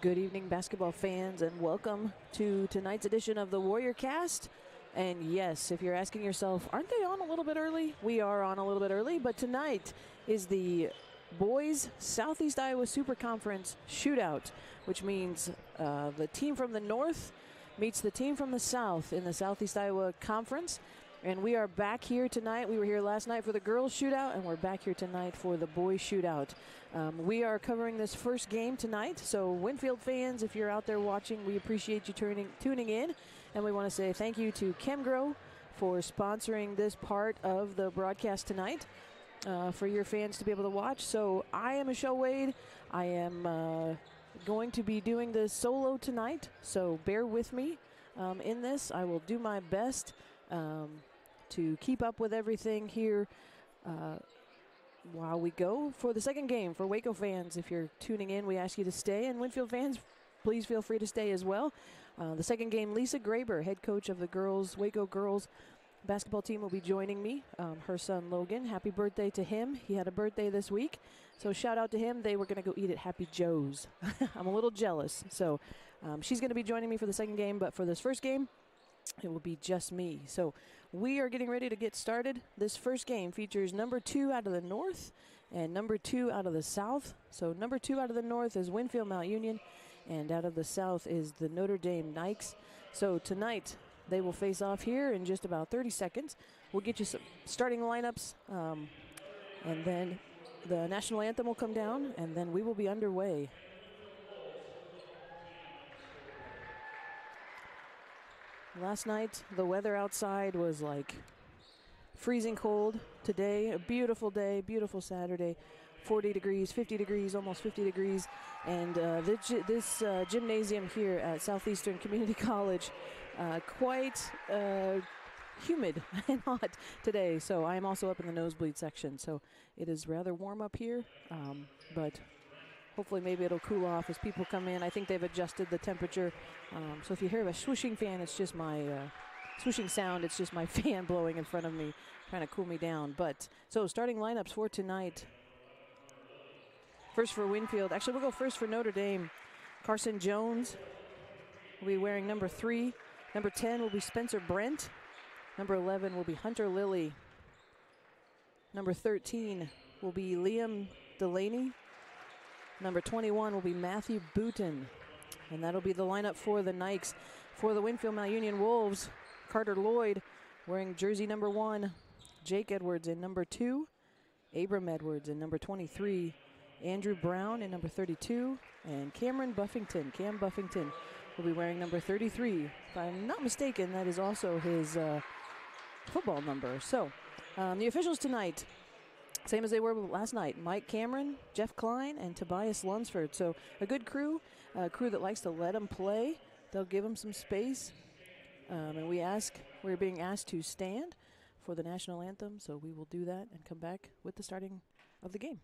Good evening, basketball fans, and welcome to tonight's edition of the Warrior Cast. And yes, if you're asking yourself, aren't they on a little bit early? We are on a little bit early, but tonight is the Boys Southeast Iowa Super Conference Shootout, which means the team from the north meets the team from the south in the Southeast Iowa Conference. And we are back here tonight. We were here last night for the girls' shootout, and we're back here tonight for the boys' shootout. We are covering this first game tonight. So, Winfield fans, if you're out there watching, we appreciate you tuning in. And we want to say thank you to ChemGrow for sponsoring this part of the broadcast tonight for your fans to be able to watch. So, I am Michelle Wade. I am going to be doing this solo tonight. So, bear with me in this. I will do my best to keep up with everything here while we go for the second game. For WACO fans, if you're tuning in, we ask you to stay, and Winfield fans, please feel free to stay as well. The second game, Lisa Graber, head coach of the WACO girls basketball team, will be joining me. Her son Logan, happy birthday to him. He had a birthday this week, so shout out to him. They were going to go eat at Happy Joe's. I'm a little jealous. So she's going to be joining me for the second game, but for this first game, it will be just me. So we are getting ready to get started. This first game features number 2 out of the north and number 2 out of the south. So number 2 out of the north is Winfield Mount Union, and out of the south is the Notre Dame Nikes. So tonight they will face off here in just about 30 seconds. We'll get you some starting lineups, and then the national anthem will come down, and then we will be underway. Last night, the weather outside was like freezing cold. Today, a beautiful day, beautiful Saturday, 40 degrees, 50 degrees, almost 50 degrees. And this gymnasium here at Southeastern Community College, quite humid and hot today. So I am also up in the nosebleed section. So it is rather warm up here, but hopefully maybe it'll cool off as people come in. I think they've adjusted the temperature. So if you hear a swooshing fan, it's just my swooshing sound. It's just my fan blowing in front of me, trying to cool me down. But so starting lineups for tonight. First for Winfield. Actually, we'll go first for Notre Dame. Carson Jones will be wearing number 3. Number 10 will be Spencer Brent. Number 11 will be Hunter Lilly. Number 13 will be Liam Delaney. Number 21 will be Matthew Booton. And that'll be the lineup for the Nikes. For the Winfield Mount Union Wolves, Carter Lloyd wearing jersey number 1. Jake Edwards in number 2. Abram Edwards in number 23. Andrew Brown in number 32. And Cam Buffington will be wearing number 33. If I'm not mistaken, that is also his football number. So the officials tonight, same as they were last night: Mike Cameron, Jeff Klein, and Tobias Lunsford. So a good crew, a crew that likes to let them play. They'll give them some space. And we're being asked to stand for the national anthem. So we will do that and come back with the starting of the game.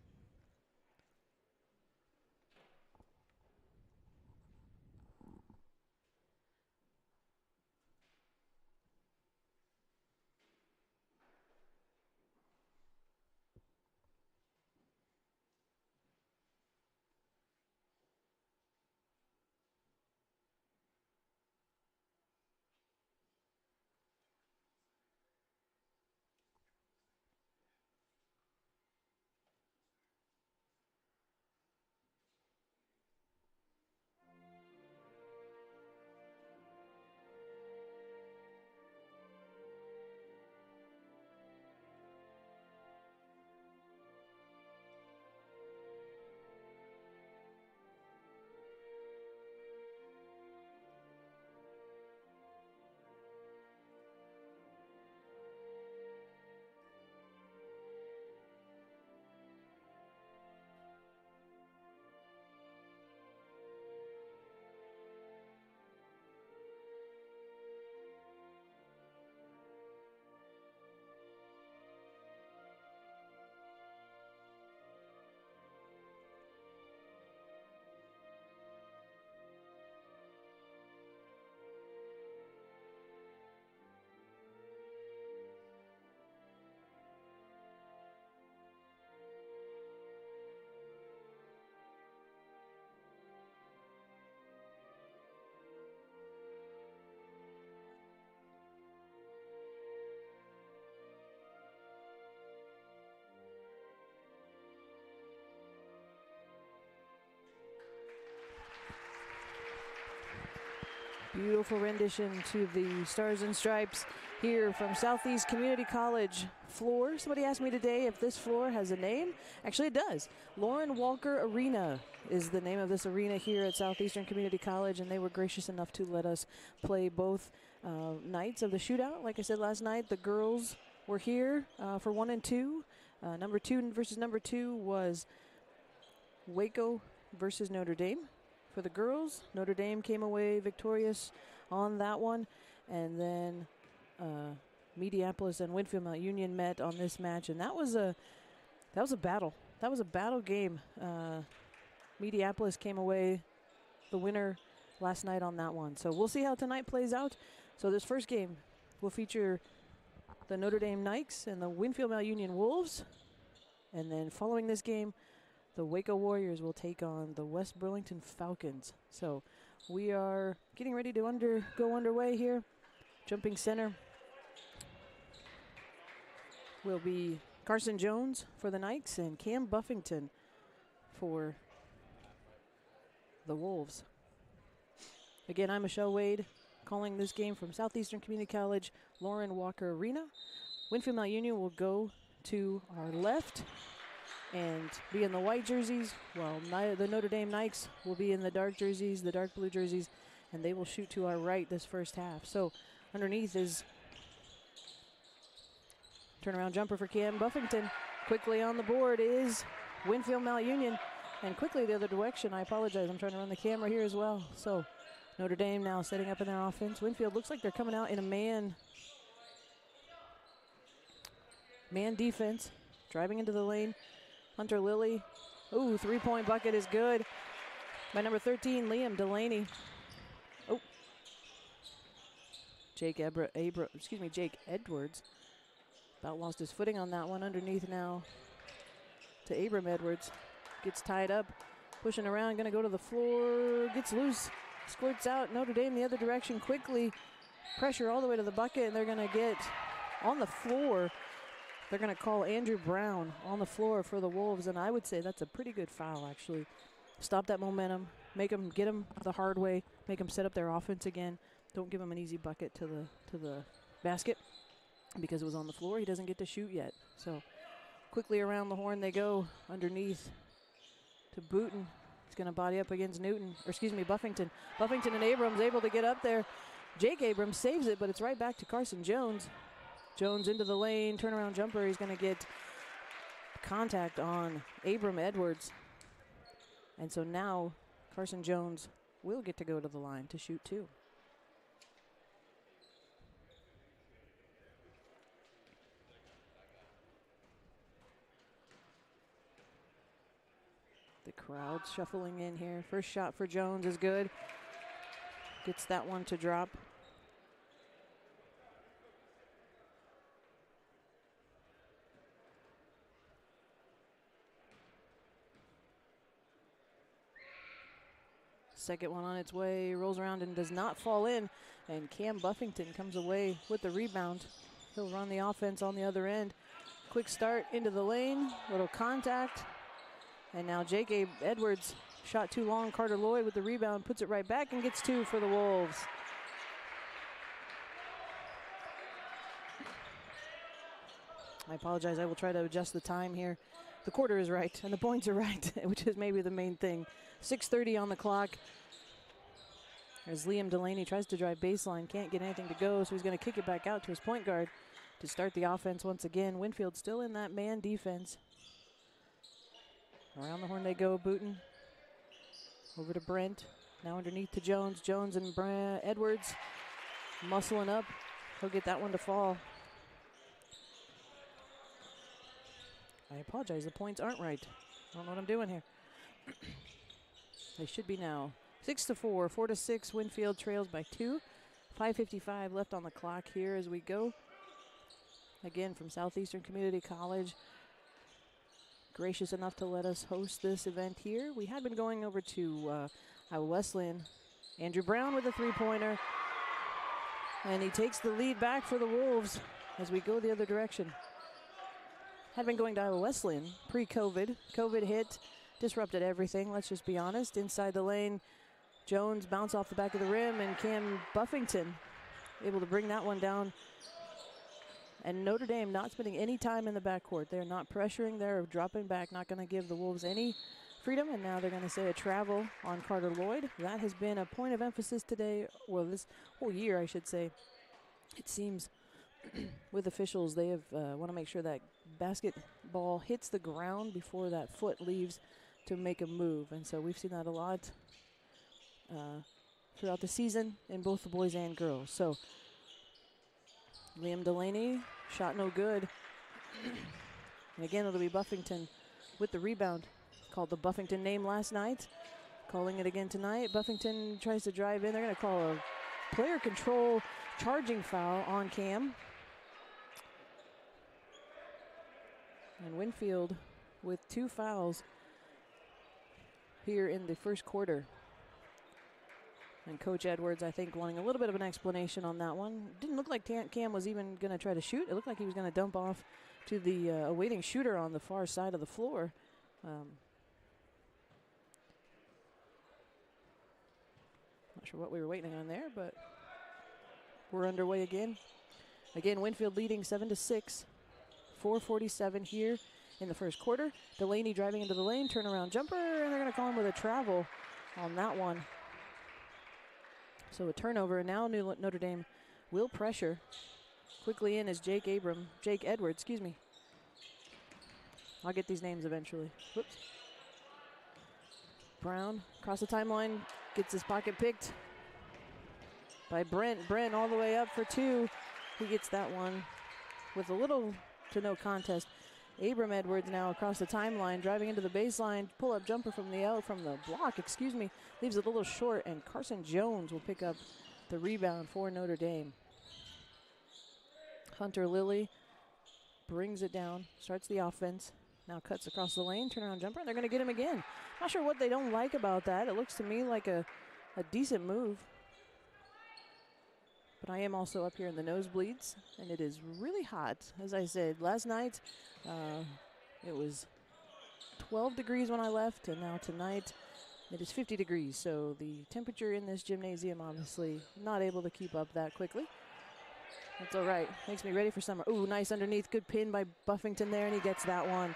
Beautiful rendition to the Stars and Stripes here from Southeast Community College floor. Somebody asked me today if this floor has a name. Actually, it does. Lauren Walker Arena is the name of this arena here at Southeastern Community College, and they were gracious enough to let us play both nights of the shootout. Like I said last night, the girls were here for 1 and 2. Number 2 versus number 2 was WACO versus Notre Dame. For the girls, Notre Dame came away victorious on that one, and then Mediapolis and Winfield Mount Union met on this match, and that was a battle. That was a battle game. Mediapolis came away the winner last night on that one. So we'll see how tonight plays out. So this first game will feature the Notre Dame Knights and the Winfield Mount Union Wolves, and then following this game, the WACO Warriors will take on the West Burlington Falcons. So we are getting ready to go underway here. Jumping center will be Carson Jones for the Knights and Cam Buffington for the Wolves. Again, I'm Michelle Wade, calling this game from Southeastern Community College, Lauren Walker Arena. Winfield Mount Union will go to our left and be in the white jerseys, while the Notre Dame Knights will be in the dark jerseys, the dark blue jerseys, and they will shoot to our right this first half. So underneath is turnaround jumper for Cam Buffington. Quickly on the board is Winfield Mount Union, and quickly the other direction. I apologize, I'm trying to run the camera here as well. So Notre Dame now setting up in their offense. Winfield looks like they're coming out in a man defense, driving into the lane. Hunter Lilly. Ooh, three-point bucket is good by number 13, Liam Delaney. Oh. Jake Edwards. About lost his footing on that one. Underneath now to Abram Edwards. Gets tied up, pushing around, gonna go to the floor, gets loose, squirts out. Notre Dame the other direction quickly. Pressure all the way to the bucket, and they're gonna get on the floor. They're going to call Andrew Brown on the floor for the Wolves, and I would say that's a pretty good foul, actually. Stop that momentum, get them the hard way, make them set up their offense again. Don't give them an easy bucket to the basket because it was on the floor. He doesn't get to shoot yet. So quickly around the horn they go, underneath to Booten. He's going to body up against Buffington. Buffington and Abrams able to get up there. Jake Abrams saves it, but it's right back to Carson Jones. Jones into the lane, turnaround jumper. He's going to get contact on Abram Edwards. And so now Carson Jones will get to go to the line to shoot two. The crowd's shuffling in here. First shot for Jones is good. Gets that one to drop. Second one on its way, rolls around and does not fall in. And Cam Buffington comes away with the rebound. He'll run the offense on the other end. Quick start into the lane, little contact. And now Jake Edwards shot too long. Carter Lloyd with the rebound, puts it right back and gets two for the Wolves. I apologize, I will try to adjust the time here. The quarter is right and the points are right, which is maybe the main thing. 6:30 on the clock. As Liam Delaney tries to drive baseline, can't get anything to go, so he's going to kick it back out to his point guard to start the offense once again. Winfield still in that man defense. Around the horn they go, Booten. Over to Brent. Now underneath to Jones. Jones and Edwards muscling up. He'll get that one to fall. I apologize, the points aren't right. I don't know what I'm doing here. They should be now. 6-4, 4-6, Winfield trails by 2. 5:55 left on the clock here as we go. Again, from Southeastern Community College. Gracious enough to let us host this event here. We had been going over to Iowa Wesleyan. Andrew Brown with a three-pointer. And he takes the lead back for the Wolves as we go the other direction. Had been going to Iowa Wesleyan pre-COVID. COVID hit, disrupted everything, let's just be honest. Inside the lane, Jones bounce off the back of the rim, and Cam Buffington able to bring that one down. And Notre Dame not spending any time in the backcourt. They're not pressuring. They're dropping back, not going to give the Wolves any freedom. And now they're going to say a travel on Carter Lloyd. That has been a point of emphasis today, well, this whole year, I should say. It seems with officials, they have want to make sure that basketball hits the ground before that foot leaves to make a move. And so we've seen that a lot throughout the season in both the boys and girls. So Liam Delaney, shot no good. And again, it'll be Buffington with the rebound. Called the Buffington name last night. Calling it again tonight. Buffington tries to drive in. They're going to call a player control charging foul on Cam. And Winfield with 2 fouls here in the first quarter. And Coach Edwards, I think, wanting a little bit of an explanation on that one. Didn't look like Cam was even going to try to shoot. It looked like he was going to dump off to the awaiting shooter on the far side of the floor. Not sure what we were waiting on there, but we're underway again. Again, Winfield leading 7-6. 4:47 here in the first quarter. Delaney driving into the lane, turnaround jumper, and they're going to call him with a travel on that one. So a turnover, and now Notre Dame will pressure. Quickly in is Jake Edwards, excuse me. I'll get these names eventually. Whoops. Brown across the timeline, gets his pocket picked by Brent. Brent all the way up for 2. He gets that one with a little to no contest. Abram Edwards now across the timeline, driving into the baseline, pull-up jumper from the block, leaves it a little short, and Carson Jones will pick up the rebound for Notre Dame. Hunter Lilly brings it down, starts the offense, now cuts across the lane, turnaround jumper, and they're going to get him again. Not sure what they don't like about that. It looks to me like a decent move. But I am also up here in the nosebleeds, and it is really hot. As I said, last night it was 12 degrees when I left, and now tonight it is 50 degrees. So the temperature in this gymnasium, obviously, not able to keep up that quickly. That's all right. Makes me ready for summer. Ooh, nice underneath. Good pin by Buffington there, and he gets that one.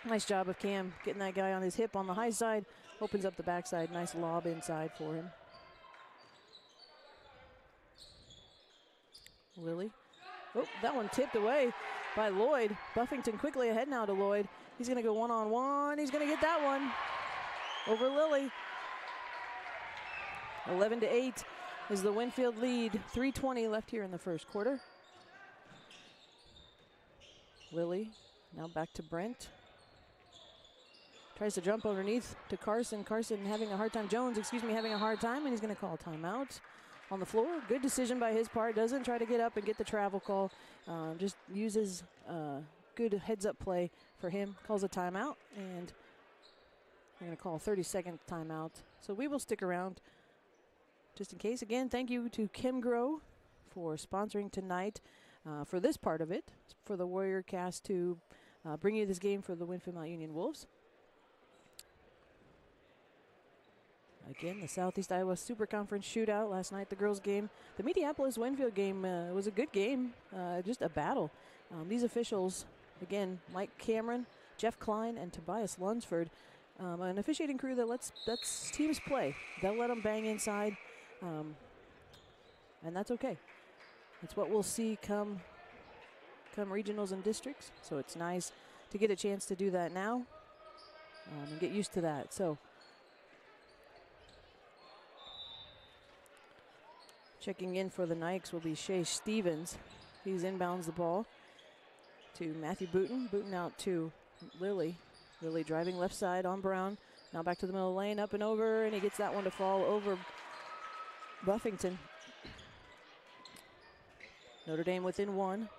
Nice job of Cam getting that guy on his hip on the high side. Opens up the backside. Nice lob inside for him. Lilly. Oh, that one tipped away by Lloyd. Buffington quickly ahead now to Lloyd. He's going to go one-on-one. He's going to get that one over Lilly. 11-8 is the Winfield lead. 3:20 left here in the first quarter. Lilly now back to Brent. Tries to jump underneath to Carson. Carson having a hard time. Jones, having a hard time, and he's going to call timeout on the floor. Good decision by his part. Doesn't try to get up and get the travel call. Just uses good heads-up play for him. Calls a timeout, and they're going to call a 30-second timeout. So we will stick around just in case. Again, thank you to Kim Grow for sponsoring tonight for this part of it, for the Warrior Cast to bring you this game for the Winfield Mount Union Wolves. Again, the Southeast Iowa Super Conference Shootout last night, the girls' game. The Minneapolis-Winfield game was a good game, just a battle. These officials, again, Mike Cameron, Jeff Klein, and Tobias Lunsford, an officiating crew that lets teams play. They'll let them bang inside, and that's okay. It's what we'll see come regionals and districts, so it's nice to get a chance to do that now and get used to that. So, checking in for the Nikes will be Shea Stevens. He's inbounds the ball to Matthew Booten. Booten out to Lilly. Lilly driving left side on Brown. Now back to the middle of the lane, up and over, and he gets that one to fall over Buffington. Notre Dame within 1.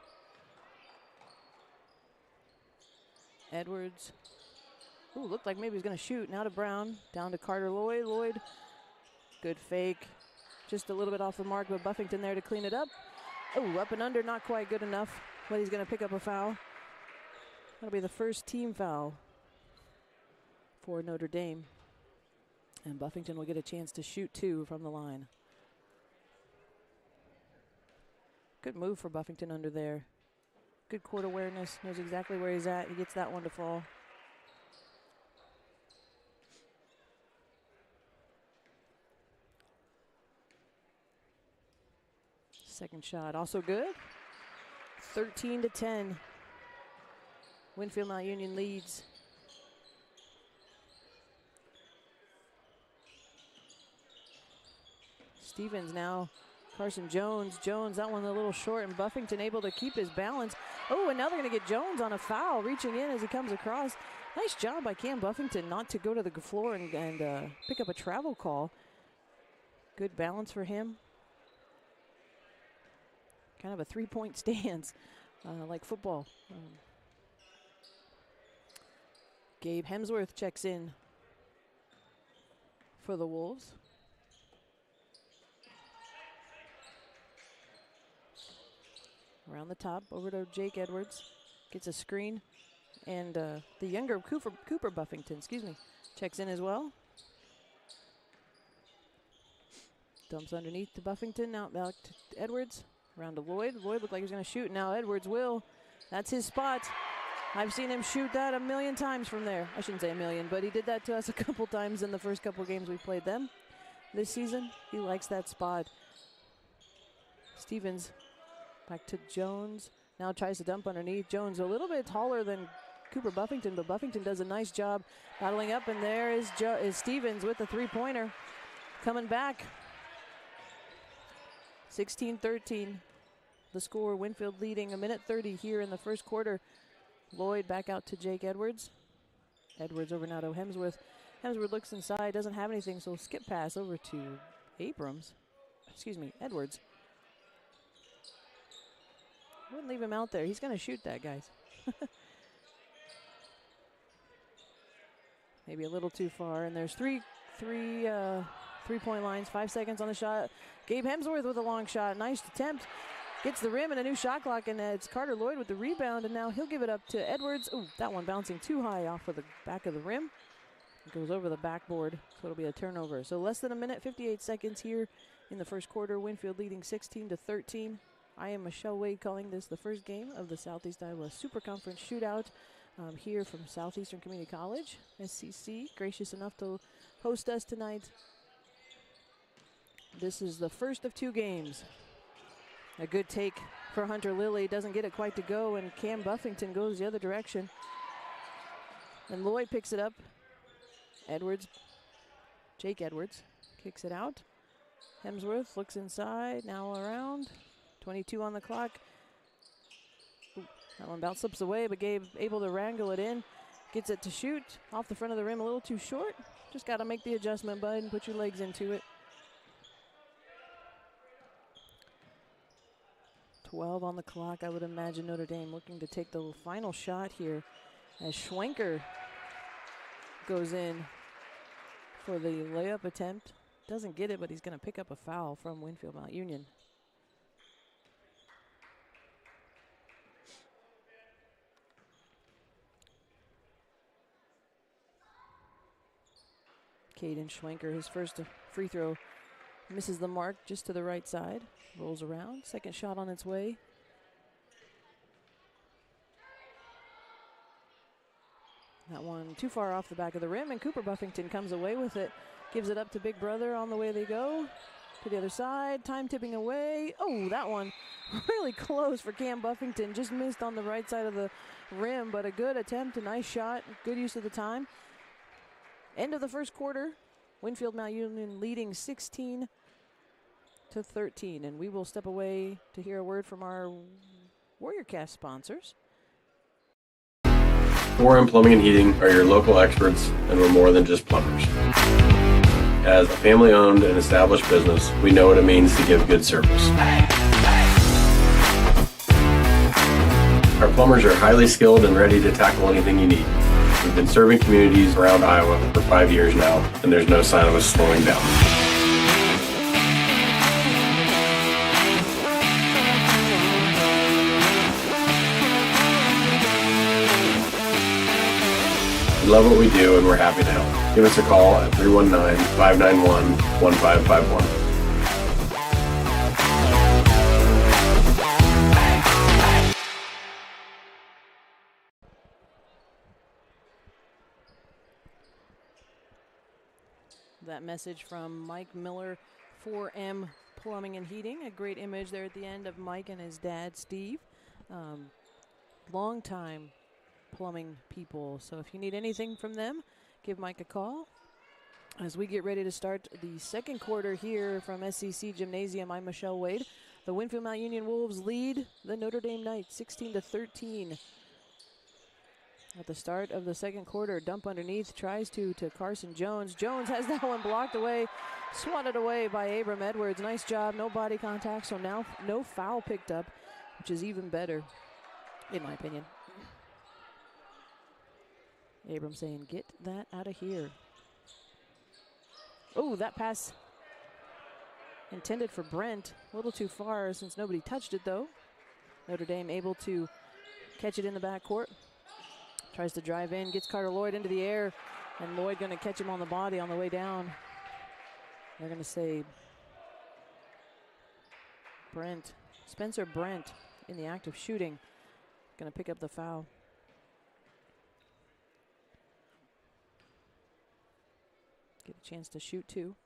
Edwards. Ooh, looked like maybe he was going to shoot. Now to Brown. Down to Carter Lloyd. Lloyd. Good fake. Just a little bit off the mark, but Buffington there to clean it up. Oh, up and under, not quite good enough. But he's going to pick up a foul. That'll be the first team foul for Notre Dame. And Buffington will get a chance to shoot 2 from the line. Good move for Buffington under there. Good court awareness, knows exactly where he's at. He gets that one to fall. Second shot, also good. 13-10. Winfield Mount Union leads. Stevens now. Carson Jones. Jones, that one a little short, and Buffington able to keep his balance. Oh, and now they're going to get Jones on a foul, reaching in as he comes across. Nice job by Cam Buffington not to go to the floor and pick up a travel call. Good balance for him. Kind of a three-point stance, like football. Gabe Hemsworth checks in for the Wolves. Around the top, over to Jake Edwards. Gets a screen. And the younger Cooper Buffington, checks in as well. Dumps underneath to Buffington, now back to Edwards. Around to Lloyd. Lloyd looked like he was going to shoot. Now Edwards will. That's his spot. I've seen him shoot that a million times from there. I shouldn't say a million, but he did that to us a couple times in the first couple games we played them this season. He likes that spot. Stevens back to Jones. Now tries to dump underneath. Jones a little bit taller than Cooper Buffington, but Buffington does a nice job battling up, and there is Stevens with the three-pointer. Coming back. 16-13. The score, Winfield leading a minute 30 here in the first quarter. Lloyd back out to Jake Edwards. Edwards over now to Hemsworth. Hemsworth looks inside, doesn't have anything, so skip pass over to Edwards. Wouldn't leave him out there. He's going to shoot that, guys. Maybe a little too far, and there's three-point lines, 5 seconds on the shot. Gabe Hemsworth with a long shot. Nice attempt. Gets the rim and a new shot clock, and it's Carter Lloyd with the rebound, and now he'll give it up to Edwards. Ooh, that one bouncing too high off of the back of the rim. It goes over the backboard, so it'll be a turnover. So less than a minute, 58 seconds here in the first quarter. Winfield leading 16-13. I am Michelle Wade calling this the first game of the Southeast Iowa Super Conference Shootout here from Southeastern Community College. SEISC, gracious enough to host us tonight. This is the first of 2 games. A good take for Hunter Lilly. Doesn't get it quite to go, and Cam Buffington goes the other direction. And Lloyd picks it up. Jake Edwards kicks it out. Hemsworth looks inside, now around. 22 on the clock. Ooh, that one about slips away, but Gabe able to wrangle it in. Gets it to shoot off the front of the rim, a little too short. Just got to make the adjustment, bud, and put your legs into it. 12 on the clock. I would imagine Notre Dame looking to take the final shot here as Schwenker goes in for the layup attempt. Doesn't get it, but he's going to pick up a foul from Winfield Mount Union. Caden Schwenker, his first free throw, misses the mark just to the right side. Rolls around. Second shot on its way. That one too far off the back of the rim, and Cooper Buffington comes away with it. Gives it up to Big Brother on the way they go. To the other side. Time tipping away. Oh, that one really close for Cam Buffington. Just missed on the right side of the rim, but a good attempt, a nice shot. Good use of the time. End of the first quarter. Winfield Mount Union leading 16-13, and we will step away to hear a word from our WarriorCast sponsors. Warren Plumbing and Heating are your local experts, and we're more than just plumbers. As a family-owned and established business, we know what it means to give good service. Our plumbers are highly skilled and ready to tackle anything you need. We've been serving communities around Iowa for 5 years now, and there's no sign of us slowing down. We love what we do, and we're happy to help. Give us a call at 319-591-1551. That message from Mike Miller, 4M Plumbing and Heating. A great image there at the end of Mike and his dad, Steve. Long-time plumbing people. So if you need anything from them, give Mike a call. As we get ready to start the second quarter here from SEC Gymnasium, I'm Michelle Wade. The Winfield Mount Union Wolves lead the Notre Dame Knights 16-13. At the start of the second quarter, dump underneath, tries to Carson Jones. Jones has that one blocked away, swatted away by Abram Edwards. Nice job, no body contact, so now no foul picked up, which is even better, in my opinion. Abram saying, get that out of here. Oh, that pass intended for Brent. A little too far since nobody touched it, though. Notre Dame able to catch it in the backcourt. Tries to drive in, gets Carter Lloyd into the air, and Lloyd going to catch him on the body on the way down. They're going to say Spencer Brent, in the act of shooting, going to pick up the foul. Get a chance to shoot too.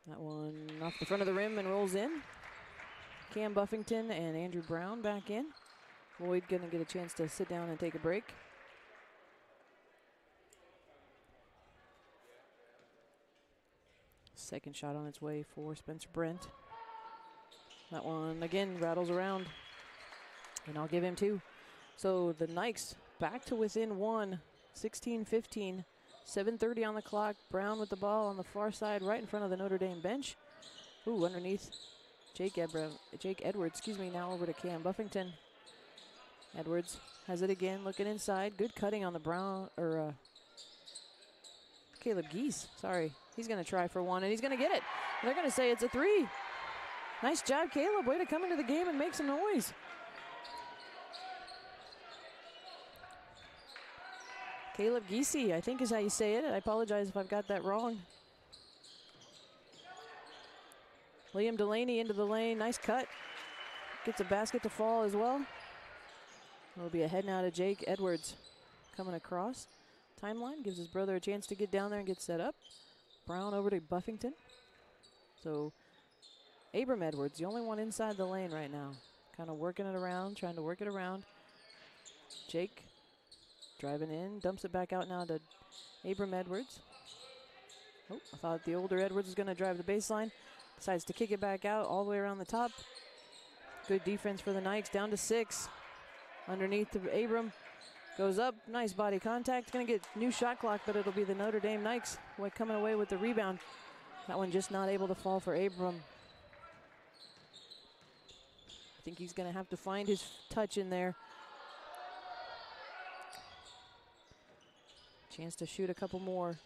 That one off the front of the rim and rolls in. Cam Buffington and Andrew Brown back in. Lloyd gonna get a chance to sit down and take a break. Second shot on its way for Spencer Brent. That one again rattles around, and I'll give him two. So the Knights back to within one, 16-15, 7:30 on the clock. Brown with the ball on the far side, right in front of the Notre Dame bench. Ooh, underneath Jake Edwards, now over to Cam Buffington. Edwards has it again, looking inside. Good cutting on the Caleb Geese, sorry. He's gonna try for one, and he's gonna get it. They're gonna say it's a three. Nice job, Caleb. Way to come into the game and make some noise. Caleb Geese, I think is how you say it. I apologize if I've got that wrong. Liam Delaney into the lane, nice cut. Gets a basket to fall as well. It'll be ahead now to Jake Edwards coming across. Timeline gives his brother a chance to get down there and get set up. Brown over to Buffington. So Abram Edwards, the only one inside the lane right now. Kind of working it around, trying to work it around. Jake driving in, dumps it back out now to Abram Edwards. Oh, I thought the older Edwards was going to drive the baseline. Decides to kick it back out all the way around the top. Good defense for the Knights, down to 6. Underneath to Abram, goes up, nice body contact. Gonna get new shot clock, but it'll be the Notre Dame Knights coming away with the rebound. That one just not able to fall for Abram. I think he's gonna have to find his touch in there. Chance to shoot a couple more.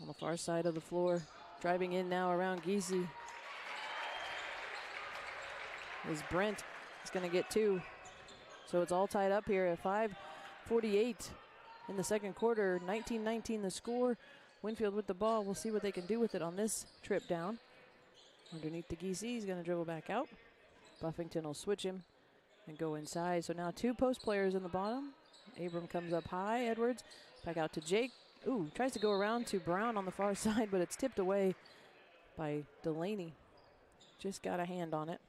On the far side of the floor, driving in now around Geese is Brent. He's going to get two. So it's all tied up here at 5:48 in the second quarter. 19-19 the score. Winfield with the ball. We'll see what they can do with it on this trip down. Underneath the Geese, he's going to dribble back out. Buffington will switch him and go inside. So now two post players in the bottom. Abram comes up high. Edwards back out to Jake. Ooh, tries to go around to Brown on the far side, but it's tipped away by Delaney. Just got a hand on it.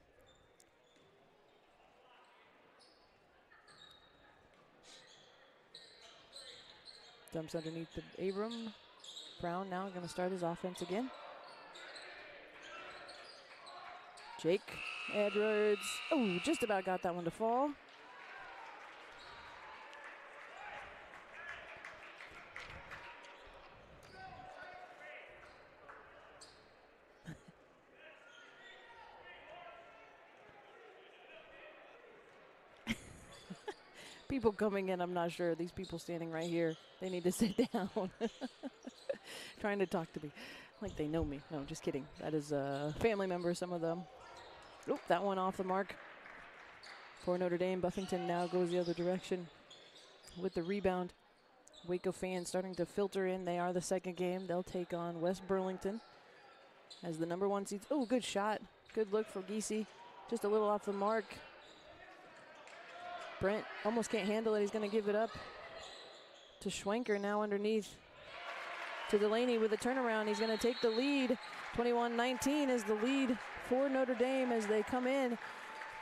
Dumps underneath the Abram. Brown now going to start his offense again. Jake Edwards. Oh, just about got that one to fall. People coming in, I'm not sure. These people standing right here, they need to sit down. Trying to talk to me like they know me. No, just kidding. That is a family member, some of them. Oop, that one off the mark for Notre Dame. Buffington now goes the other direction with the rebound. WACO fans starting to filter in. They are the second game. They'll take on West Burlington as the number 1 seeds. Oh, good shot. Good look for Giese. Just a little off the mark. Brent almost can't handle it. He's going to give it up to Schwenker now underneath. To Delaney with a turnaround. He's going to take the lead. 21-19 is the lead for Notre Dame as they come in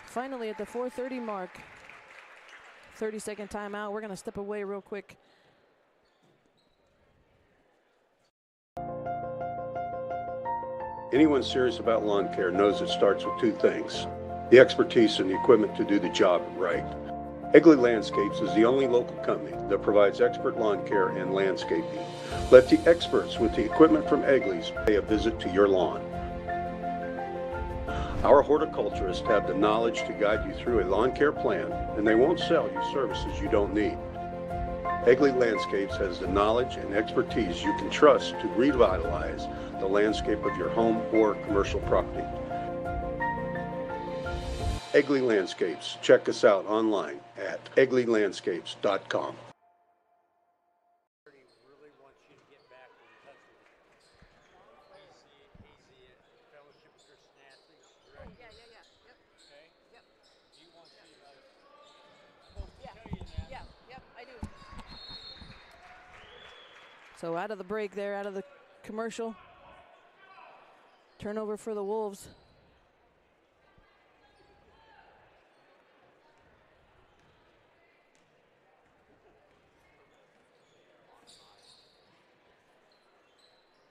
finally at the 4:30 mark. 30-second timeout. We're going to step away real quick. Anyone serious about lawn care knows it starts with 2 things: the expertise and the equipment to do the job right. Egley Landscapes is the only local company that provides expert lawn care and landscaping. Let the experts with the equipment from Egley's pay a visit to your lawn. Our horticulturists have the knowledge to guide you through a lawn care plan, and they won't sell you services you don't need. Egley Landscapes has the knowledge and expertise you can trust to revitalize the landscape of your home or commercial property. Egley Landscapes. Check us out online at egleylandscapes.com. So out of the break there, out of the commercial. Turnover for the Wolves.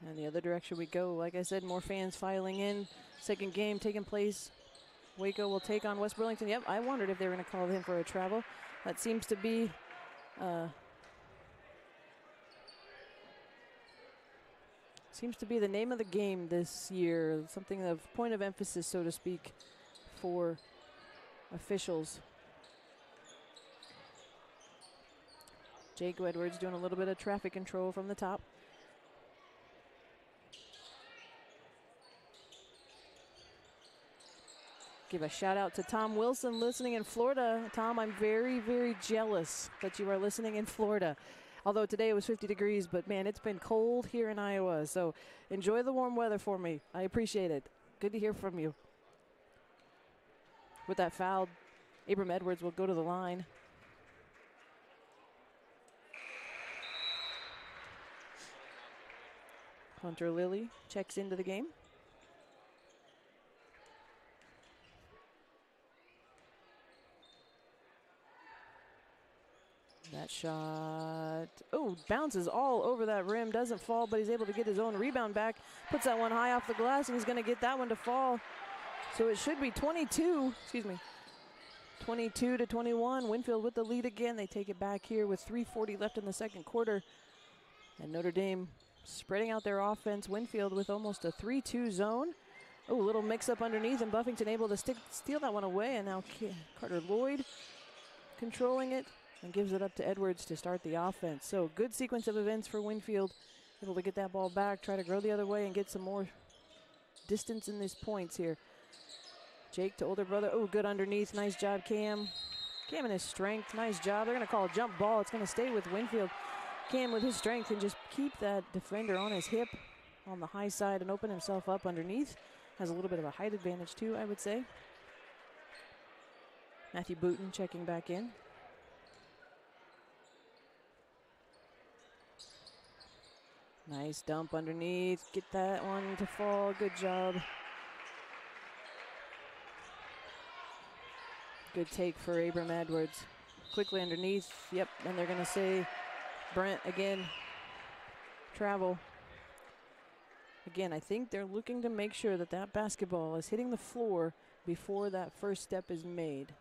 And the other direction we go. Like I said, more fans filing in. Second game taking place. WACO will take on West Burlington. Yep, I wondered if they were going to call him for a travel. That seems to be the name of the game this year. Something of point of emphasis, so to speak, for officials. Jake Edwards doing a little bit of traffic control from the top. Give a shout out to Tom Wilson listening in Florida. Tom, I'm very, very jealous that you are listening in Florida. Although today it was 50 degrees, but man, it's been cold here in Iowa. So enjoy the warm weather for me. I appreciate it. Good to hear from you. With that foul, Abram Edwards will go to the line. Hunter Lilly checks into the game. That shot, oh, bounces all over that rim, doesn't fall, but he's able to get his own rebound back. Puts that one high off the glass, and he's going to get that one to fall. So it should be 22 to 21. Winfield with the lead again. They take it back here with 3:40 left in the second quarter. And Notre Dame spreading out their offense. Winfield with almost a 3-2 zone. Oh, a little mix-up underneath, and Buffington able to steal that one away. And now Carter Lloyd controlling it and gives it up to Edwards to start the offense. So good sequence of events for Winfield. Able to get that ball back, try to go the other way and get some more distance in these points here. Jake to older brother. Oh, good underneath. Nice job, Cam. Cam and his strength. Nice job. They're going to call a jump ball. It's going to stay with Winfield. Cam with his strength and just keep that defender on his hip on the high side and open himself up underneath. Has a little bit of a height advantage too, I would say. Matthew Booten checking back in. Nice dump underneath. Get that one to fall. Good job. Good take for Abram Edwards. Quickly underneath. Yep, and they're going to say Brent again. Travel. Again, I think they're looking to make sure that that basketball is hitting the floor before that first step is made.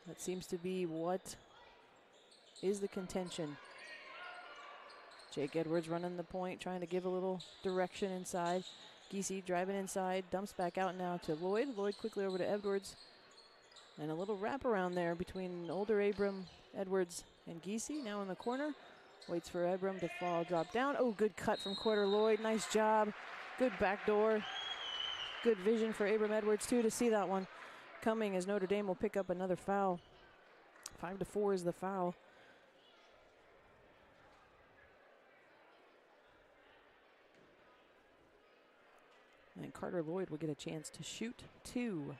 That seems to be what is the contention. Jake Edwards running the point, trying to give a little direction inside. Giese driving inside, dumps back out now to Lloyd. Lloyd quickly over to Edwards. And a little wraparound there between older Abram, Edwards, and Giese. Now in the corner. Waits for Abram to fall, drop down. Oh, good cut from Carter Lloyd. Nice job. Good backdoor. Good vision for Abram Edwards, too, to see that one. coming as Notre Dame will pick up another foul. 5-4 is the foul. And Carter Lloyd will get a chance to shoot two.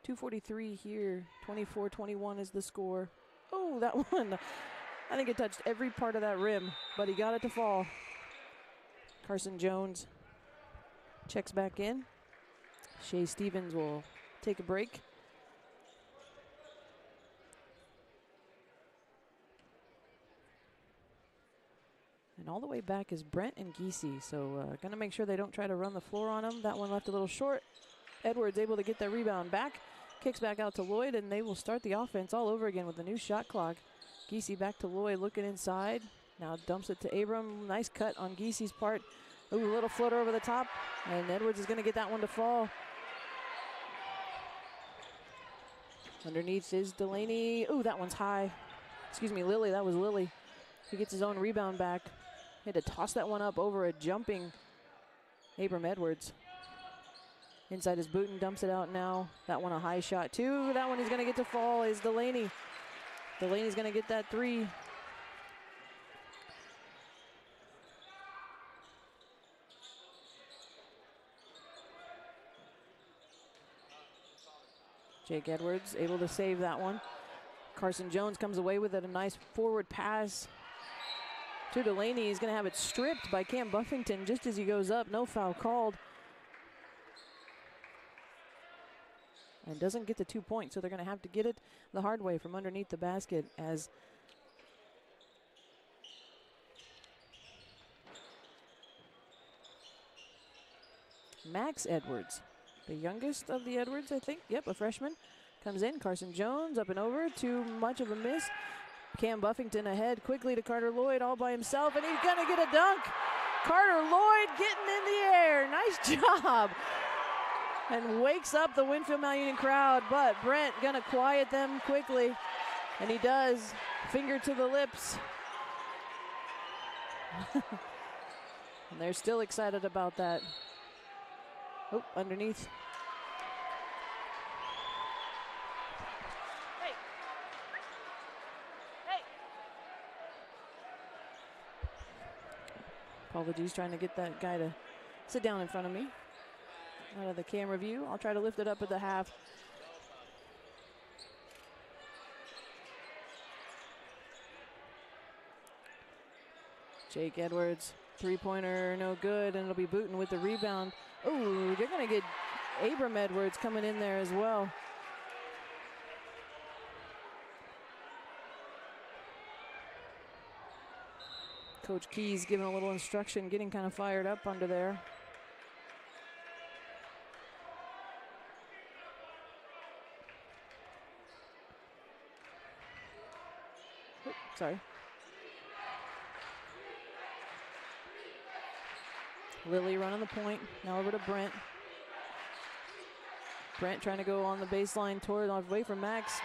2:43 here. 24-21 is the score. Oh, that one. I think it touched every part of that rim, but he got it to fall. Carson Jones checks back in. Shea Stevens will take a break. And all the way back is Brent and Giese. So going to make sure they don't try to run the floor on him. That one left a little short. Edwards able to get that rebound back. Kicks back out to Lloyd, and they will start the offense all over again with a new shot clock. Giese back to Lloyd, looking inside. Now dumps it to Abram. Nice cut on Giese's part. Ooh, a little floater over the top. And Edwards is going to get that one to fall. Underneath is Delaney. Ooh, that one's high. Excuse me, Lilly. That was Lilly. He gets his own rebound back. He had to toss that one up over a jumping Abram Edwards. Inside is Booten, dumps it out now. That one a high shot too. That one he's going to get to fall is Delaney. Delaney's going to get that three. Jake Edwards able to save that one. Carson Jones comes away with it. A nice forward pass to Delaney. He's going to have it stripped by Cam Buffington just as he goes up. No foul called. And doesn't get the 2 points, so they're going to have to get it the hard way from underneath the basket as Max Edwards, the youngest of the Edwards, I think. Yep, a freshman. Comes in, Carson Jones up and over, too much of a miss. Cam Buffington ahead quickly to Carter Lloyd all by himself, and he's gonna get a dunk. Carter Lloyd getting in the air, nice job. And wakes up the Winfield Mount Union crowd, but Brent gonna quiet them quickly, and he does, finger to the lips. And they're still excited about that. Oh, underneath. Apologies, trying to get that guy to sit down in front of me. Out of the camera view. I'll try to lift it up at the half. Jake Edwards, three-pointer, no good, and it'll be Booten with the rebound. Oh, they're going to get Abram Edwards coming in there as well. Coach Keys giving a little instruction, getting kind of fired up under there. Oh, sorry. Lilly running the point, now over to Brent. Brent trying to go on the baseline toward away from Max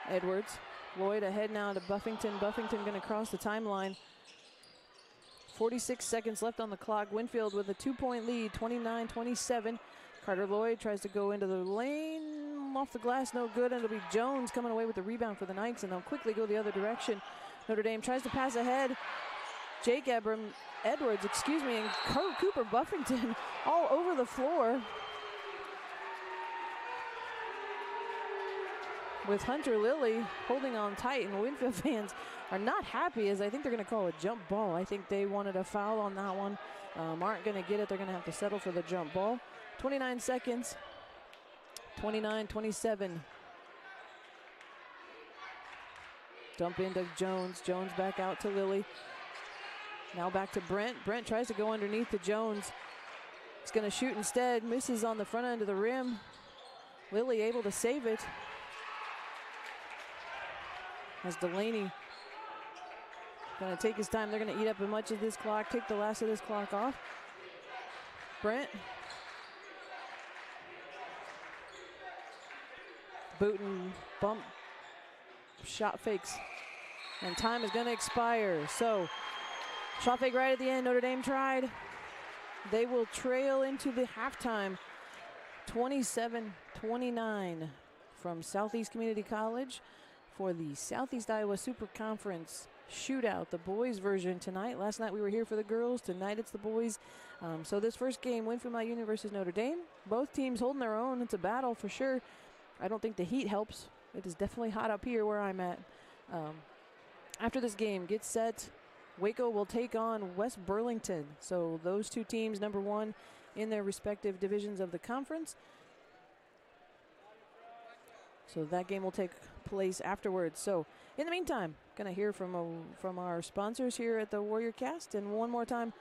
Edwards. Lloyd ahead now to Buffington. Buffington going to cross the timeline. 46 seconds left on the clock. Winfield with a 2-point lead, 29-27. Carter Lloyd tries to go into the lane, off the glass, no good, and it'll be Jones coming away with the rebound for the Knights, and they'll quickly go the other direction. Notre Dame tries to pass ahead. Jake Edwards, and Cooper Buffington all over the floor. With Hunter Lilly holding on tight, and Winfield fans are not happy as I think they're going to call a jump ball. I think they wanted a foul on that one. Aren't going to get it. They're going to have to settle for the jump ball. 29 seconds. 29-27. Dump into Jones. Jones back out to Lilly. Now back to Brent. Brent tries to go underneath to Jones. He's going to shoot instead. Misses on the front end of the rim. Lilly able to save it. As Delaney going to take his time. They're going to eat up as much of this clock, take the last of this clock off. Brent. Booten, bump, shot fakes. And time is going to expire. So, shot fake right at the end. Notre Dame tried. They will trail into the halftime. 27-29 from Southeast Community College for the Southeast Iowa Super Conference Shootout, the boys version tonight. Last night we were here for the girls. Tonight it's the boys. So this first game, Winfield Mount Union versus Notre Dame. Both teams holding their own. It's a battle for sure. I don't think the heat helps. It is definitely hot up here where I'm at. After this game gets set, WACO will take on West Burlington. So those two teams, number one in their respective divisions of the conference. So that game will take place afterwards. So in the meantime, gonna hear from our sponsors here at the Warrior Cast, and one more time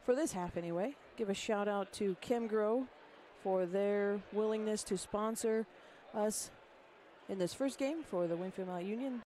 for this half anyway, give a shout out to ChemGrow for their willingness to sponsor us in this first game for the Winfield Mount Union.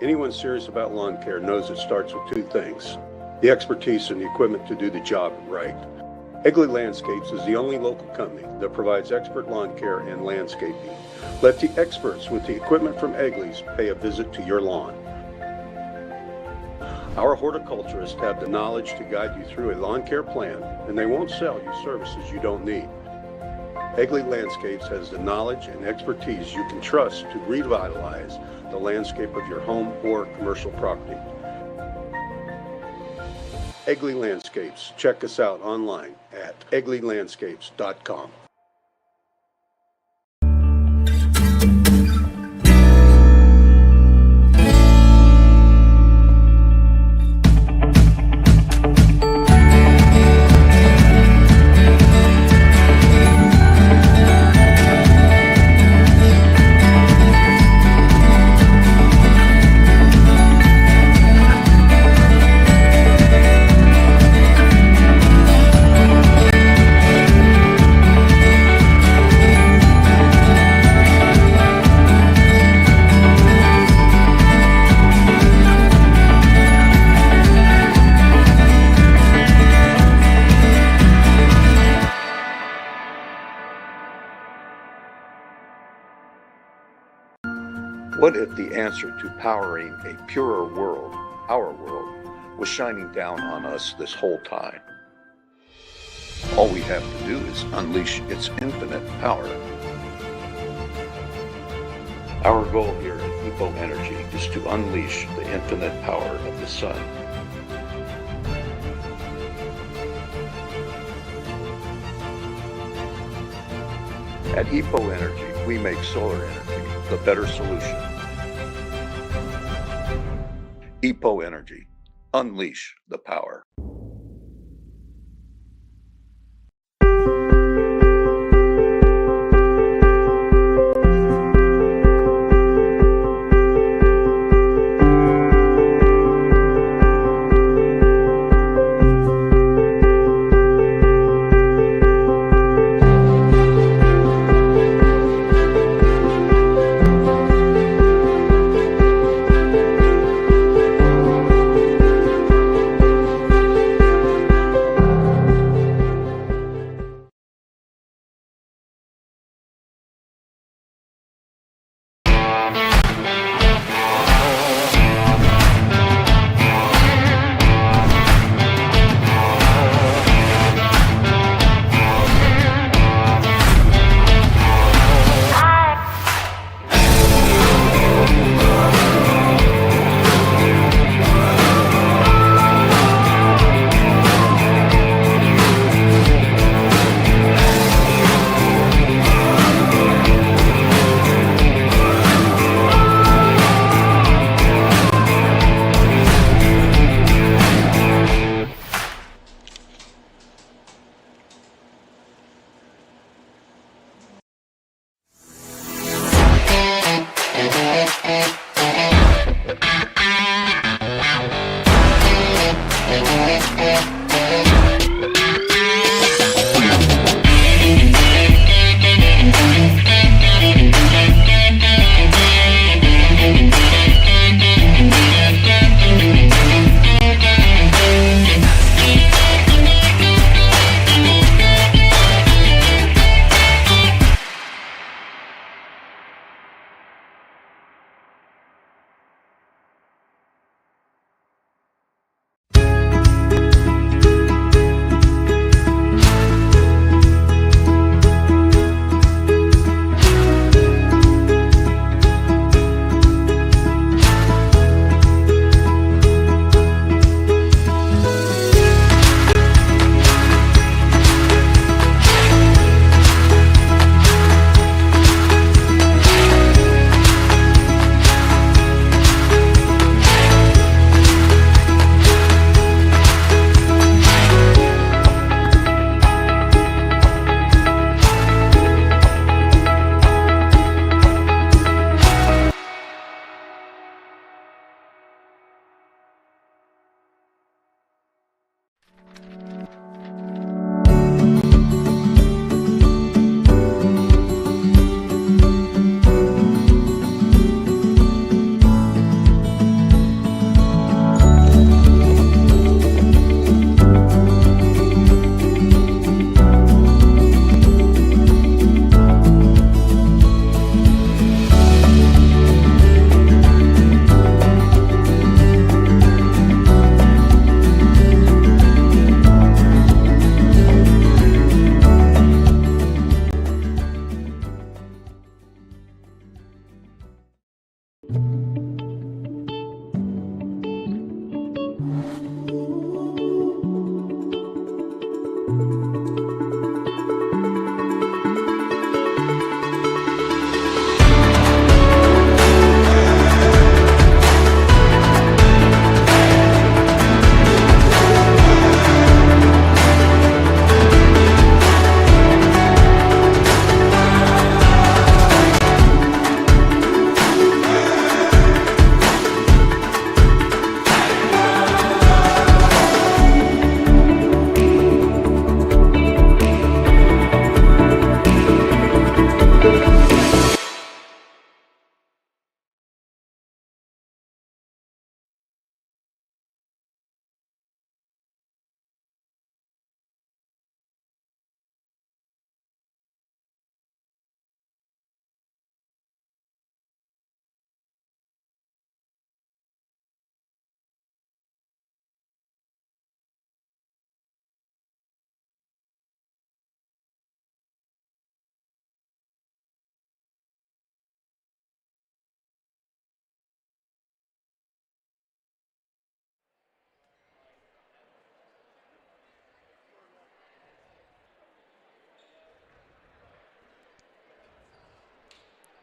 Anyone serious about lawn care knows it starts with two things: the expertise and the equipment to do the job right. Egley Landscapes is the only local company that provides expert lawn care and landscaping. Let the experts with the equipment from Egley's pay a visit to your lawn. Our horticulturists have the knowledge to guide you through a lawn care plan, and they won't sell you services you don't need. Egley Landscapes has the knowledge and expertise you can trust to revitalize the landscape of your home or commercial property. Egley Landscapes. Check us out online at egleylandscapes.com. What if the answer to powering a purer world, our world, was shining down on us this whole time? All we have to do is unleash its infinite power. Our goal here at EPO Energy is to unleash the infinite power of the sun. At EPO Energy, we make solar energy the better solution. EPO Energy. Unleash the power.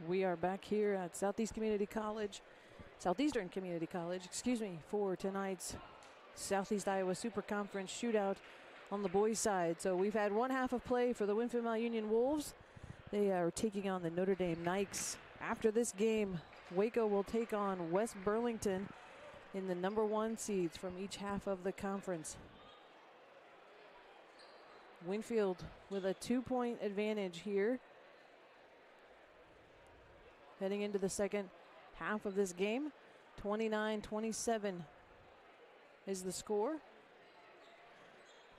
We are back here at Southeastern Community College, excuse me, for tonight's Southeast Iowa Super Conference Shootout on the boys' side. So we've had one half of play for the Winfield Mount Union Wolves. They are taking on the Notre Dame Knights. After this game, WACO will take on West Burlington in the #1 seeds from each half of the conference. Winfield with a 2-point advantage here, heading into the second half of this game. 29-27 is the score.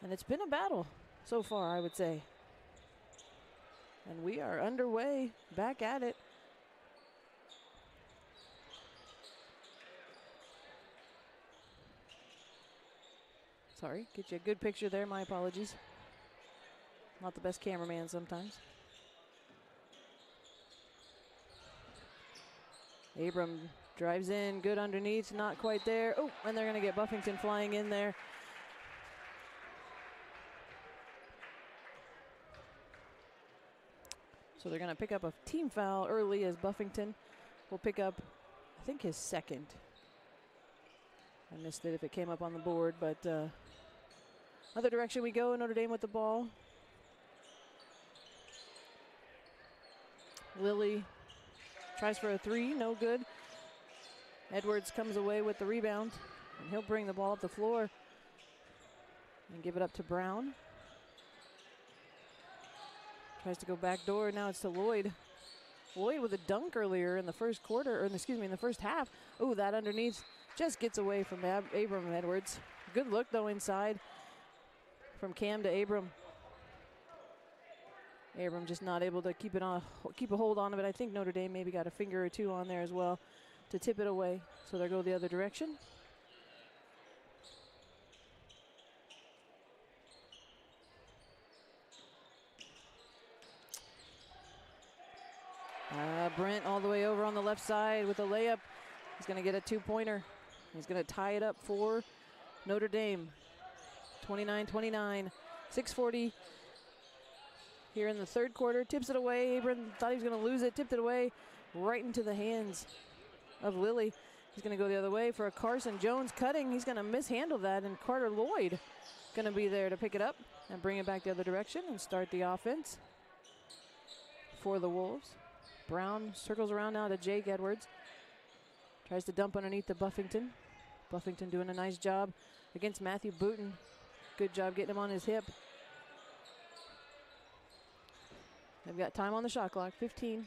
And it's been a battle so far, I would say. And we are underway, back at it. Sorry, get you a good picture there, my apologies. Not the best cameraman sometimes. Abram drives in, good underneath, not quite there. Oh, and they're going to get Buffington flying in there. So they're going to pick up a team foul early as Buffington will pick up, I think, his second. I missed it if it came up on the board, but other direction we go, Notre Dame with the ball. Lilly tries for a three, no good. Edwards comes away with the rebound, and he'll bring the ball up the floor. And give it up to Brown. Tries to go back door. Now it's to Lloyd. Lloyd with a dunk earlier in the first quarter, or excuse me, in the first half. Ooh, that underneath just gets away from Abram Edwards. Good look though inside from Cam to Abram. Abram just not able to keep a hold on it. I think Notre Dame maybe got a finger or two on there as well to tip it away. So they go the other direction. Brent all the way over on the left side with a layup. He's going to get a two-pointer. He's going to tie it up for Notre Dame. 29-29, 6:40 here in the third quarter. Tips it away. Abram thought he was going to lose it. Tipped it away right into the hands of Lilly. He's going to go the other way for a Carson Jones cutting. He's going to mishandle that, and Carter Lloyd going to be there to pick it up and bring it back the other direction and start the offense for the Wolves. Brown circles around now to Jake Edwards. Tries to dump underneath to Buffington. Buffington doing a nice job against Matthew Booten. Good job getting him on his hip. They've got time on the shot clock, 15.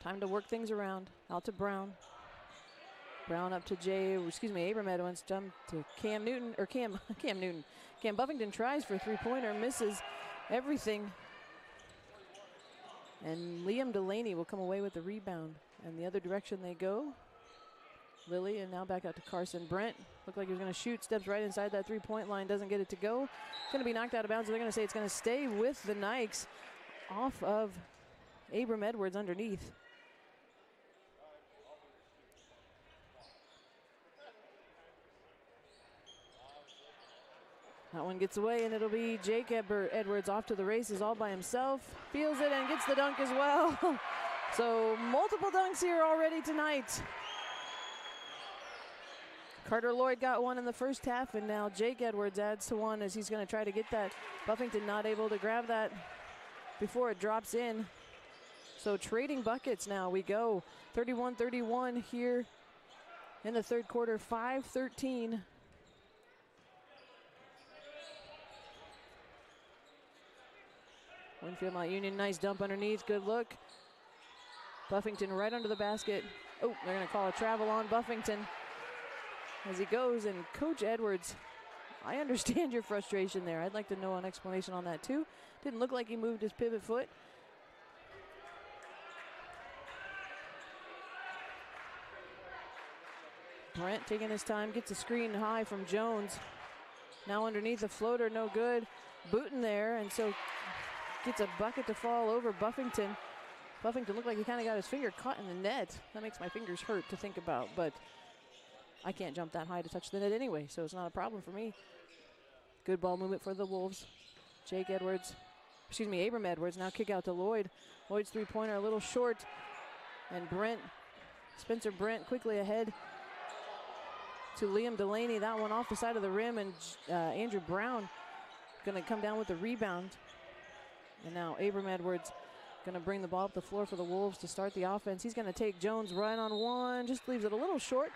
Time to work things around. Out to Brown. Brown up to Abram Edwards. Jump to Cam Newton, or Cam Newton. Cam Buffington tries for a three-pointer, misses everything. And Liam Delaney will come away with the rebound. And the other direction they go. Lilly, and now back out to Carson. Brent looked like he was going to shoot, steps right inside that three-point line, doesn't get it to go. It's going to be knocked out of bounds. So they're going to say it's going to stay with the Nikes off of Abram Edwards underneath. That one gets away, and it'll be Jake Edwards off to the races all by himself. Feels it and gets the dunk as well. So multiple dunks here already tonight. Carter Lloyd got one in the first half, and now Jake Edwards adds to one as he's going to try to get that. Buffington not able to grab that before it drops in. So trading buckets now we go. 31-31 here in the third quarter, 5:13. Winfield Mount Union, nice dump underneath, good look. Buffington right under the basket. Oh, they're going to call a travel on Buffington as he goes. And Coach Edwards, I understand your frustration there. I'd like to know an explanation on that too. Didn't look like he moved his pivot foot. Brent taking his time, gets a screen high from Jones. Now underneath the floater, no good. Booten there, and so gets a bucket to fall over Buffington. Buffington looked like he kind of got his finger caught in the net. That makes my fingers hurt to think about, but I can't jump that high to touch the net anyway, so it's not a problem for me. Good ball movement for the Wolves. Abram Edwards, now kick out to Lloyd. Lloyd's three-pointer a little short, and Spencer Brent quickly ahead to Liam Delaney. That one off the side of the rim, and Andrew Brown gonna come down with the rebound. And now Abram Edwards going to bring the ball up the floor for the Wolves to start the offense. He's going to take Jones right on one, just leaves it a little short,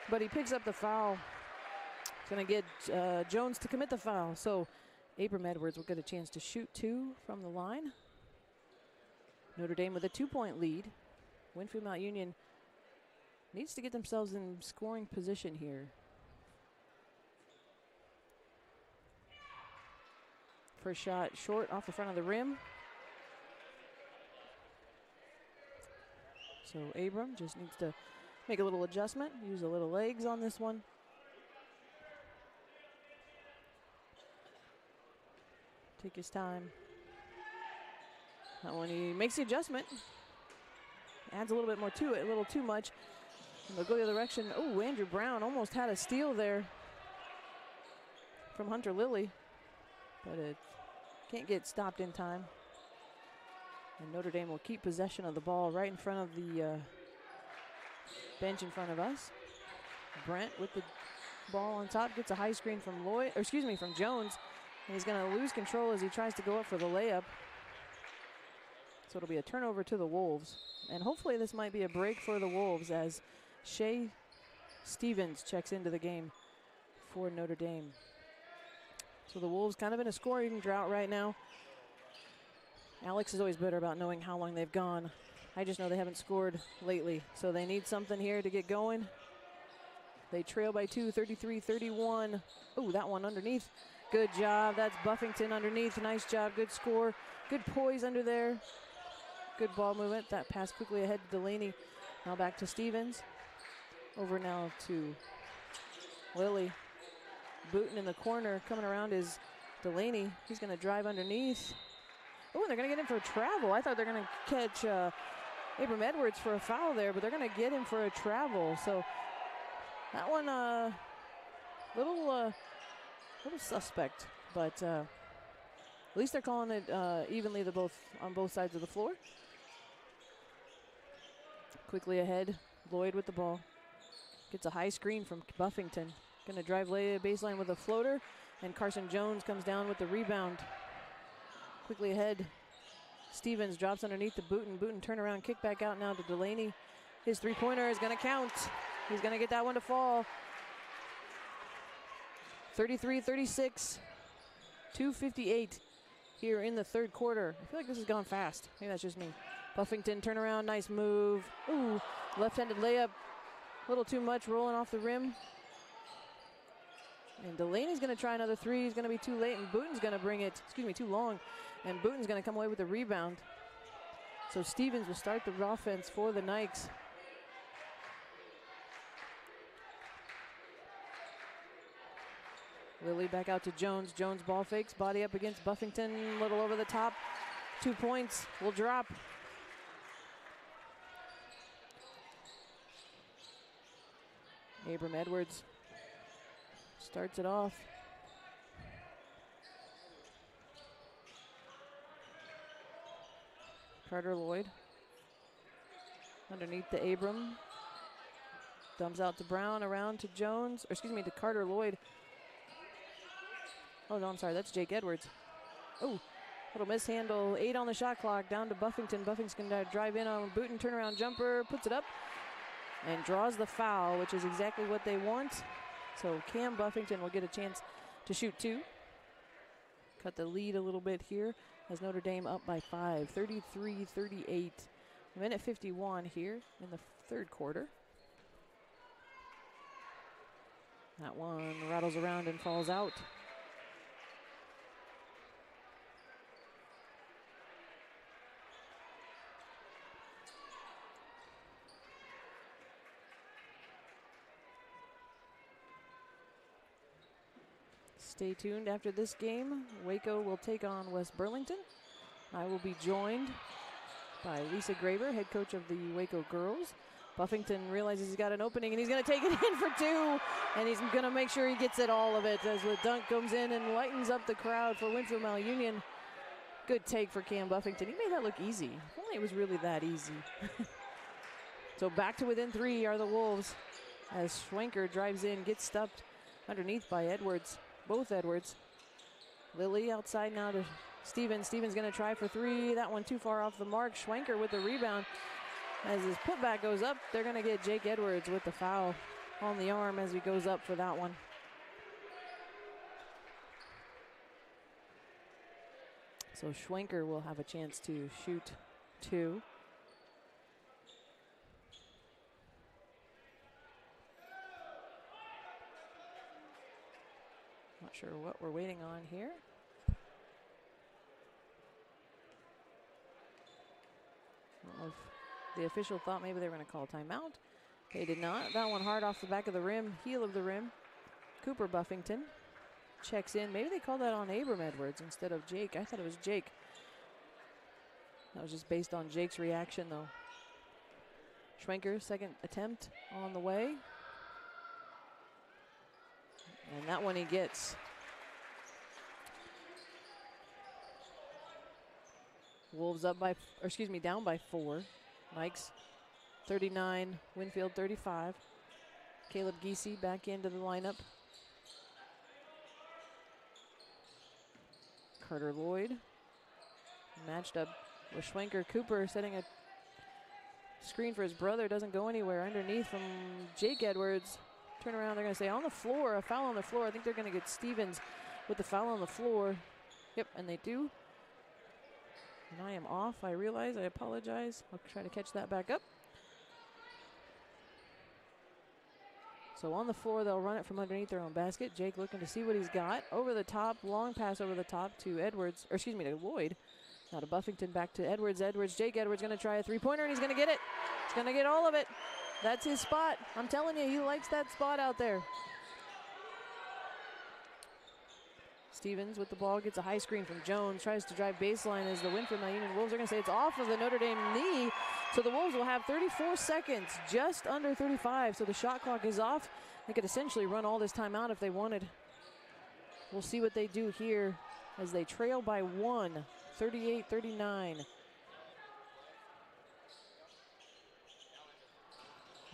but he picks up the foul. He's going to get Jones to commit the foul. So Abram Edwards will get a chance to shoot two from the line. Notre Dame with a 2-point lead. Winfield Mount Union needs to get themselves in scoring position here. First shot short off the front of the rim. So Abram just needs to make a little adjustment, use a little legs on this one. Take his time. That one, he makes the adjustment. Adds a little bit more to it, a little too much. And they'll go the other direction. Oh, Andrew Brown almost had a steal there from Hunter Lilly, but it can't get stopped in time. And Notre Dame will keep possession of the ball right in front of the bench in front of us. Brent with the ball on top gets a high screen from from Jones, and he's going to lose control as he tries to go up for the layup. So it'll be a turnover to the Wolves, and hopefully this might be a break for the Wolves as Shea Stevens checks into the game for Notre Dame. So the Wolves kind of in a scoring drought right now. Alex is always better about knowing how long they've gone. I just know they haven't scored lately, so they need something here to get going. They trail by 2, 33-31. Oh, that one underneath. Good job. That's Buffington underneath. Nice job. Good score. Good poise under there. Good ball movement. That pass quickly ahead to Delaney. Now back to Stevens. Over now to Lily. Booten in the corner. Coming around is Delaney. He's going to drive underneath. Oh, and they're going to get him for a travel. I thought they're going to catch Abram Edwards for a foul there, but they're going to get him for a travel. So that one, little suspect, but at least they're calling it evenly on both sides of the floor. Quickly ahead, Lloyd with the ball. Gets a high screen from Buffington. Going to drive baseline with a floater, and Carson Jones comes down with the rebound. Quickly ahead, Stevens drops underneath to Booten. Booten turn around, kick back out now to Delaney. His three-pointer is going to count. He's going to get that one to fall. 33-36, 2:58 here in the third quarter. I feel like this has gone fast. Maybe that's just me. Buffington turnaround, nice move. Ooh, left-handed layup. A little too much, rolling off the rim. And Delaney's going to try another three. He's going to be too late, and Booten's going to bring it, too long. And Booten's going to come away with the rebound. So Stevens will start the offense for the Nikes. Lily back out to Jones. Jones ball fakes, body up against Buffington, a little over the top. 2 points will drop. Abram Edwards starts it off. Carter Lloyd underneath to Abram. Dumps out to Brown, around to Jones, or excuse me, to Carter Lloyd. Oh, no, I'm sorry, that's Jake Edwards. Oh, little mishandle. 8 on the shot clock, down to Buffington. Buffington's going to drive in on Booten, turnaround jumper, puts it up, and draws the foul, which is exactly what they want. So Cam Buffington will get a chance to shoot 2. Cut the lead a little bit here as Notre Dame up by 5, 33-38. A minute 51 here in the third quarter. That one rattles around and falls out. Stay tuned after this game. WACO will take on West Burlington. I will be joined by Lisa Graber, head coach of the WACO girls. Buffington realizes he's got an opening, and he's going to take it in for 2, and he's going to make sure he gets it all of it as the dunk comes in and lightens up the crowd for Winfield Mount Union. Good take for Cam Buffington. He made that look easy. If only it was really that easy. So back to within 3 are the Wolves as Schwenker drives in, gets stuffed underneath by Edwards. Both Edwards. Lily outside now to Stevens. Stevens going to try for 3. That one too far off the mark. Schwenker with the rebound. As his putback goes up, they're going to get Jake Edwards with the foul on the arm as he goes up for that one. So Schwenker will have a chance to shoot 2. Not sure what we're waiting on here. I don't know if the official thought maybe they were going to call a timeout. They did not. That one hard off the back of the rim, heel of the rim. Cooper Buffington checks in. Maybe they called that on Abram Edwards instead of Jake. I thought it was Jake. That was just based on Jake's reaction, though. Schwenker, second attempt on the way. And that one he gets. Wolves up by, or excuse me, down by 4. Nikes 39, Winfield 35. Caleb Giese back into the lineup. Carter Lloyd matched up with Schwenker. Cooper setting a screen for his brother. Doesn't go anywhere. Underneath from Jake Edwards. Turn around, they're going to say on the floor, a foul on the floor. I think they're going to get Stevens with the foul on the floor. Yep, and they do. And I am off. I realize. I apologize. I'll try to catch that back up. So on the floor, they'll run it from underneath their own basket. Jake looking to see what he's got. Over the top, long pass over the top to Edwards, or excuse me, to Lloyd. Now to Buffington, back to Edwards. Jake Edwards going to try a three-pointer, and he's going to get it. He's going to get all of it. That's his spot. I'm telling you, he likes that spot out there. Stevens with the ball, gets a high screen from Jones, tries to drive baseline as the Winfield Union Wolves are going to say it's off of the Notre Dame knee. So the Wolves will have 34 seconds, just under 35. So the shot clock is off. They could essentially run all this time out if they wanted. We'll see what they do here as they trail by 1, 38-39.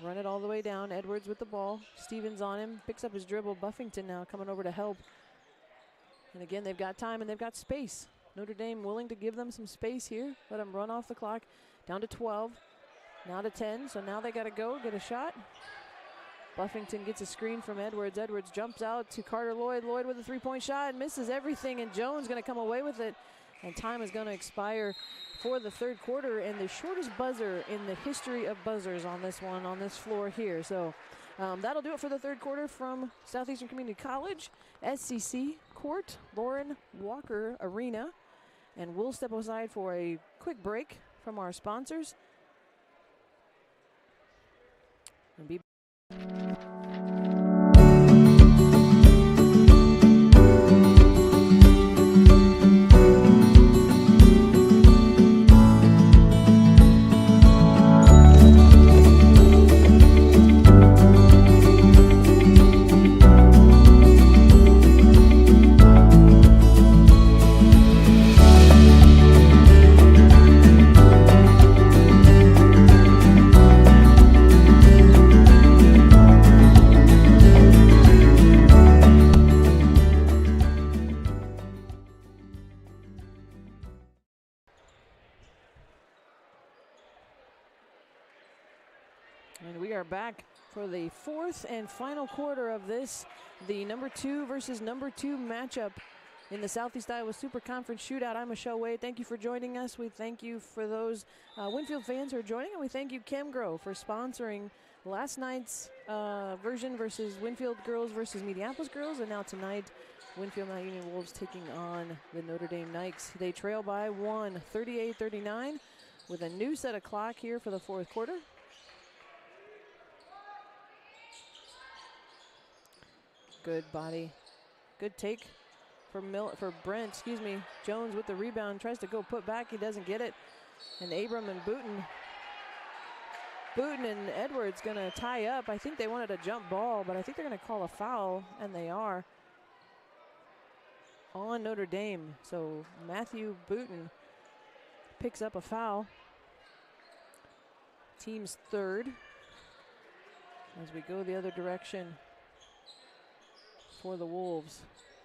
Run it all the way down. Edwards with the ball. Stevens on him, picks up his dribble. Buffington now coming over to help. And again, they've got time and they've got space. Notre Dame willing to give them some space here. Let them run off the clock. Down to 12. Now to 10. So now they got to go get a shot. Buffington gets a screen from Edwards. Edwards jumps out to Carter Lloyd. Lloyd with a three-point shot. Misses everything. And Jones going to come away with it. And time is going to expire for the third quarter. And the shortest buzzer in the history of buzzers on this one, on this floor here. So that'll do it for the third quarter from Southeastern Community College, SEISC Court, Lauren Walker Arena. And we'll step aside for a quick break from our sponsors. And be back for the fourth and final quarter of this, the number 2 versus number 2 matchup in the Southeast Iowa Super Conference Shootout. I'm Michelle Wade. Thank you for joining us. We thank you for those Winfield fans who are joining, and we thank you, Chemgrow, for sponsoring last night's version versus Winfield girls versus Mediapolis girls, and now tonight, Winfield Union Wolves taking on the Notre Dame Knights. They trail by 1, 38-39, with a new set of clock here for the fourth quarter. Good body, good take for Brent, excuse me. Jones with the rebound, tries to go put back, he doesn't get it. And Abram and Booten and Edwards gonna tie up. I think they wanted a jump ball, but I think they're gonna call a foul, and they are on Notre Dame. So Matthew Booten picks up a foul. Team's third. As we go the other direction for the Wolves.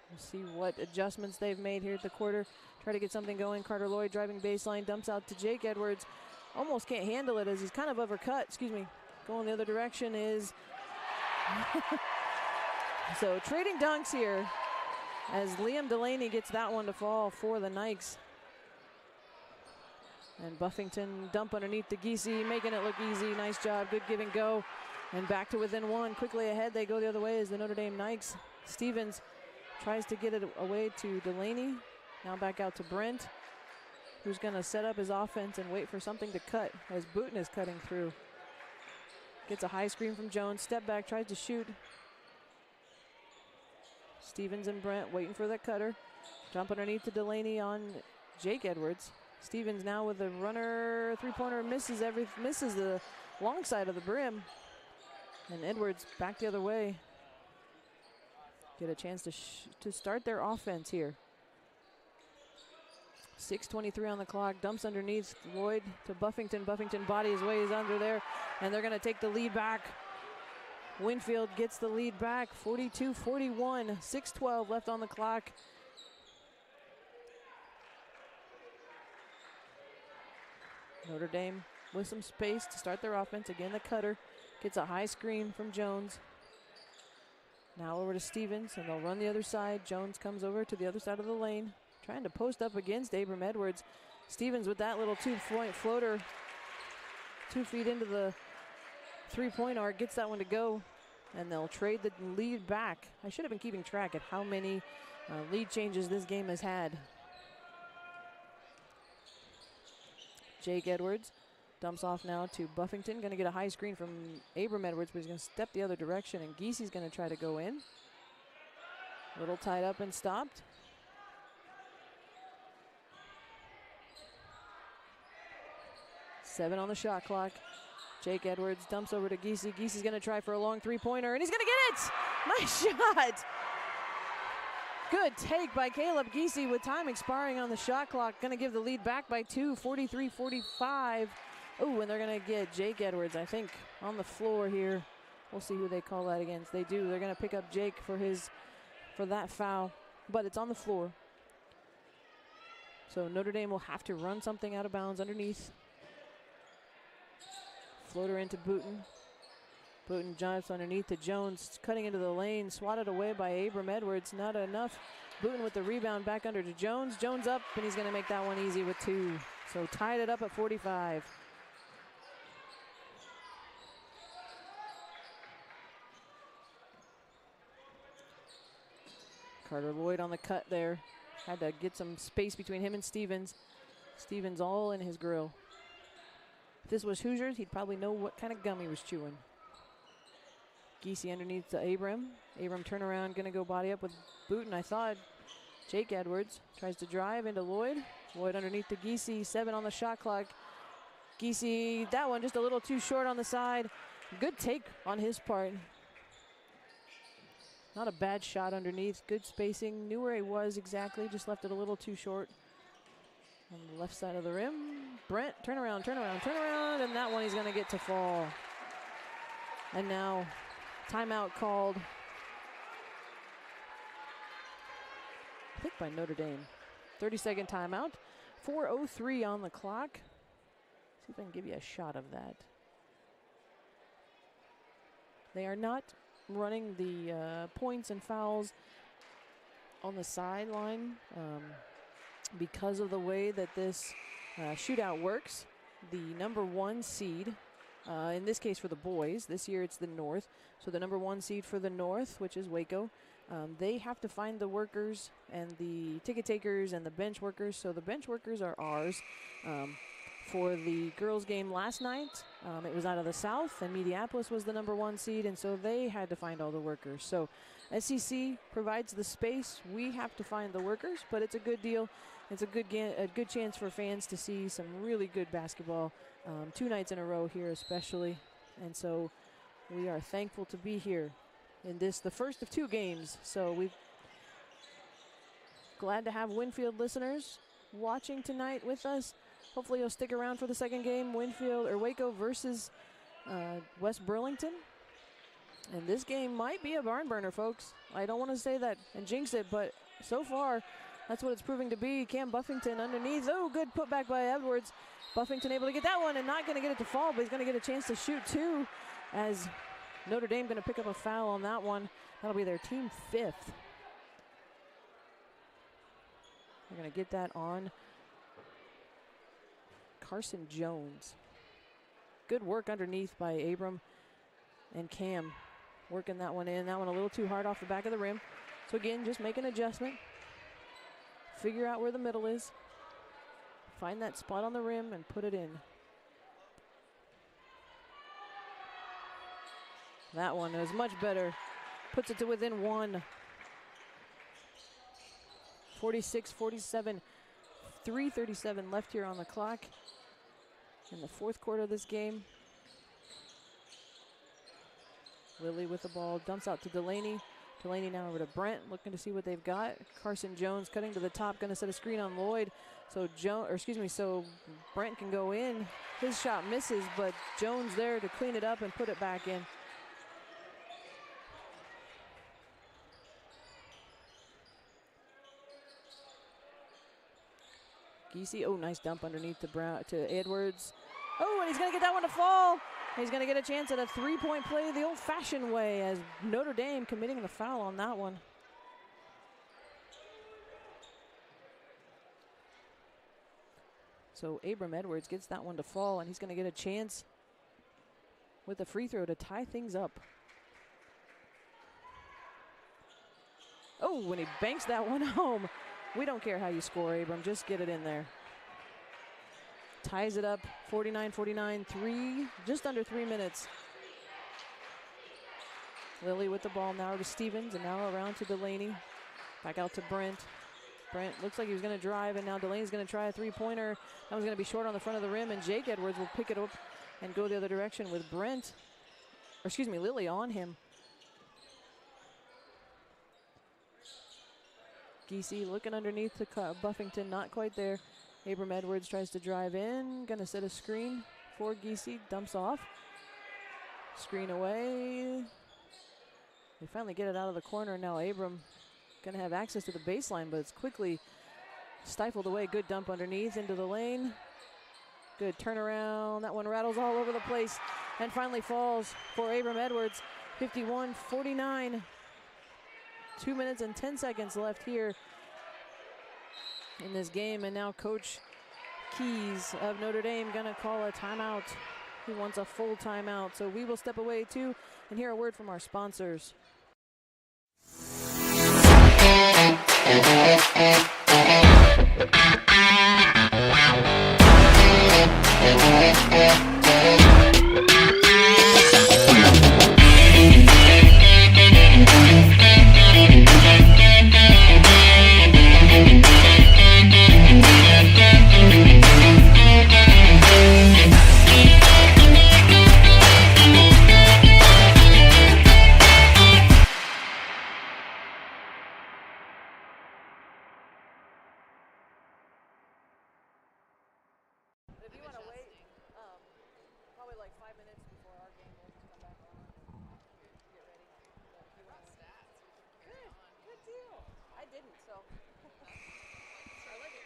We'll see what adjustments they've made here at the quarter. Try to get something going. Carter Lloyd driving baseline, dumps out to Jake Edwards. Almost can't handle it as he's kind of overcut. Excuse me. Going the other direction is... So trading dunks here as Liam Delaney gets that one to fall for the Knights. And Buffington dump underneath to Giese, making it look easy. Nice job, good give and go. And back to within one, quickly ahead. They go the other way as the Notre Dame Knights. Stevens tries to get it away to Delaney. Now back out to Brent, who's gonna set up his offense and wait for something to cut as Booten is cutting through. Gets a high screen from Jones, step back, tries to shoot. Stevens and Brent waiting for that cutter. Jump underneath to Delaney on Jake Edwards. Stevens now with a runner, three-pointer, misses the long side of the brim. And Edwards back the other way. Get a chance to start their offense here. 6:23 on the clock, dumps underneath Lloyd to Buffington. Buffington body his way is under there, and they're gonna take the lead back. Winfield gets the lead back, 42-41, 6:12 left on the clock. Notre Dame with some space to start their offense. Again, the cutter gets a high screen from Jones. Now over to Stevens, and they'll run the other side. Jones comes over to the other side of the lane, trying to post up against Abram Edwards. Stevens with that little 2-point floater, 2 feet into the 3-point arc, gets that one to go, and they'll trade the lead back. I should have been keeping track of how many lead changes this game has had. Jake Edwards dumps off now to Buffington. Going to get a high screen from Abram Edwards, but he's going to step the other direction, and Giesi's going to try to go in. A little tied up and stopped. Seven on the shot clock. Jake Edwards dumps over to Giesi. Giesi's going to try for a long 3-pointer, and he's going to get it! Nice shot! Good take by Caleb Giesi with time expiring on the shot clock. Going to give the lead back by 2, 43-45. Oh, and they're going to get Jake Edwards, I think, on the floor here. We'll see who they call that against. They do. They're going to pick up Jake for that foul, but it's on the floor. So Notre Dame will have to run something out of bounds underneath. Floater into Booten. Booten jumps underneath to Jones, cutting into the lane, swatted away by Abram Edwards. Not enough. Booten with the rebound back under to Jones. Jones up, and he's going to make that one easy with 2. So tied it up at 45. Carter Lloyd on the cut there. Had to get some space between him and Stevens. Stevens all in his grill. If this was Hoosiers, he'd probably know what kind of gum he was chewing. Giesi underneath to Abram. Abram turnaround, gonna go body up with Booten, I thought. Jake Edwards tries to drive into Lloyd. Lloyd underneath to Giesi, 7 on the shot clock. Giesi, that one just a little too short on the side. Good take on his part. Not a bad shot underneath, good spacing. Knew where he was exactly, just left it a little too short. On the left side of the rim. Brent, turn around, and that one he's gonna get to fall. And now, timeout called, I think by Notre Dame. 30-second timeout, 4:03 on the clock. See if I can give you a shot of that. They are not running the points and fouls on the sideline because of the way that this shootout works. The number 1 seed, in this case for the boys, this year it's the North, so the number 1 seed for the North, which is WACO, they have to find the workers and the ticket takers and the bench workers. So the bench workers are ours. For the girls' game last night, it was out of the South, and Mediapolis was the number 1 seed, and so they had to find all the workers. So SEC provides the space. We have to find the workers, but it's a good deal. It's a good chance for fans to see some really good basketball 2 nights in a row here especially. And so we are thankful to be here in this, the first of 2 games. So we're glad to have Winfield listeners watching tonight with us. Hopefully you'll stick around for the second game, WACO versus West Burlington. And this game might be a barn burner, folks. I don't want to say that and jinx it, but so far, that's what it's proving to be. Cam Buffington underneath. Oh, good putback by Edwards. Buffington able to get that one and not going to get it to fall, but he's going to get a chance to shoot 2 as Notre Dame going to pick up a foul on that one. That'll be their team 5th. They're going to get that on Carson Jones. Good work underneath by Abram and Cam working that one in. That one a little too hard off the back of the rim. So again, just make an adjustment. Figure out where the middle is. Find that spot on the rim and put it in. That one is much better. Puts it to within 1. 46-47. 3:37 left here on the clock in the 4th quarter of this game. Lilly with the ball, dumps out to Delaney. Delaney now over to Brent, looking to see what they've got. Carson Jones cutting to the top, going to set a screen on Lloyd. So so Brent can go in. His shot misses, but Jones there to clean it up and put it back in. Giesi, oh, nice dump underneath to Edwards. Oh, and he's going to get that one to fall. He's going to get a chance at a three-point play the old-fashioned way as Notre Dame committing the foul on that one. So Abram Edwards gets that one to fall, and he's going to get a chance with a free throw to tie things up. Oh, when he banks that one home. We don't care how you score, Abram. Just get it in there. Ties it up, 49-49, just under 3 minutes. Lilly with the ball now to Stevens, and now around to Delaney. Back out to Brent. Brent looks like he was going to drive, and now Delaney's going to try a three-pointer. That was going to be short on the front of the rim, and Jake Edwards will pick it up and go the other direction with Lilly on him. Giese looking underneath to Buffington, not quite there. Abram Edwards tries to drive in, gonna set a screen for Giese, dumps off. Screen away. They finally get it out of the corner. Now Abram gonna have access to the baseline, but it's quickly stifled away. Good dump underneath into the lane. Good turnaround. That one rattles all over the place and finally falls for Abram Edwards. 51-49. 2 minutes and 10 seconds left here in this game, and now Coach Keys of Notre Dame gonna call a timeout. He wants a full timeout, so we will step away too and hear a word from our sponsors. If you want to wait, probably like 5 minutes before our game, we'll just come back on and get ready. But if you want to good deal. I didn't, so. I like it.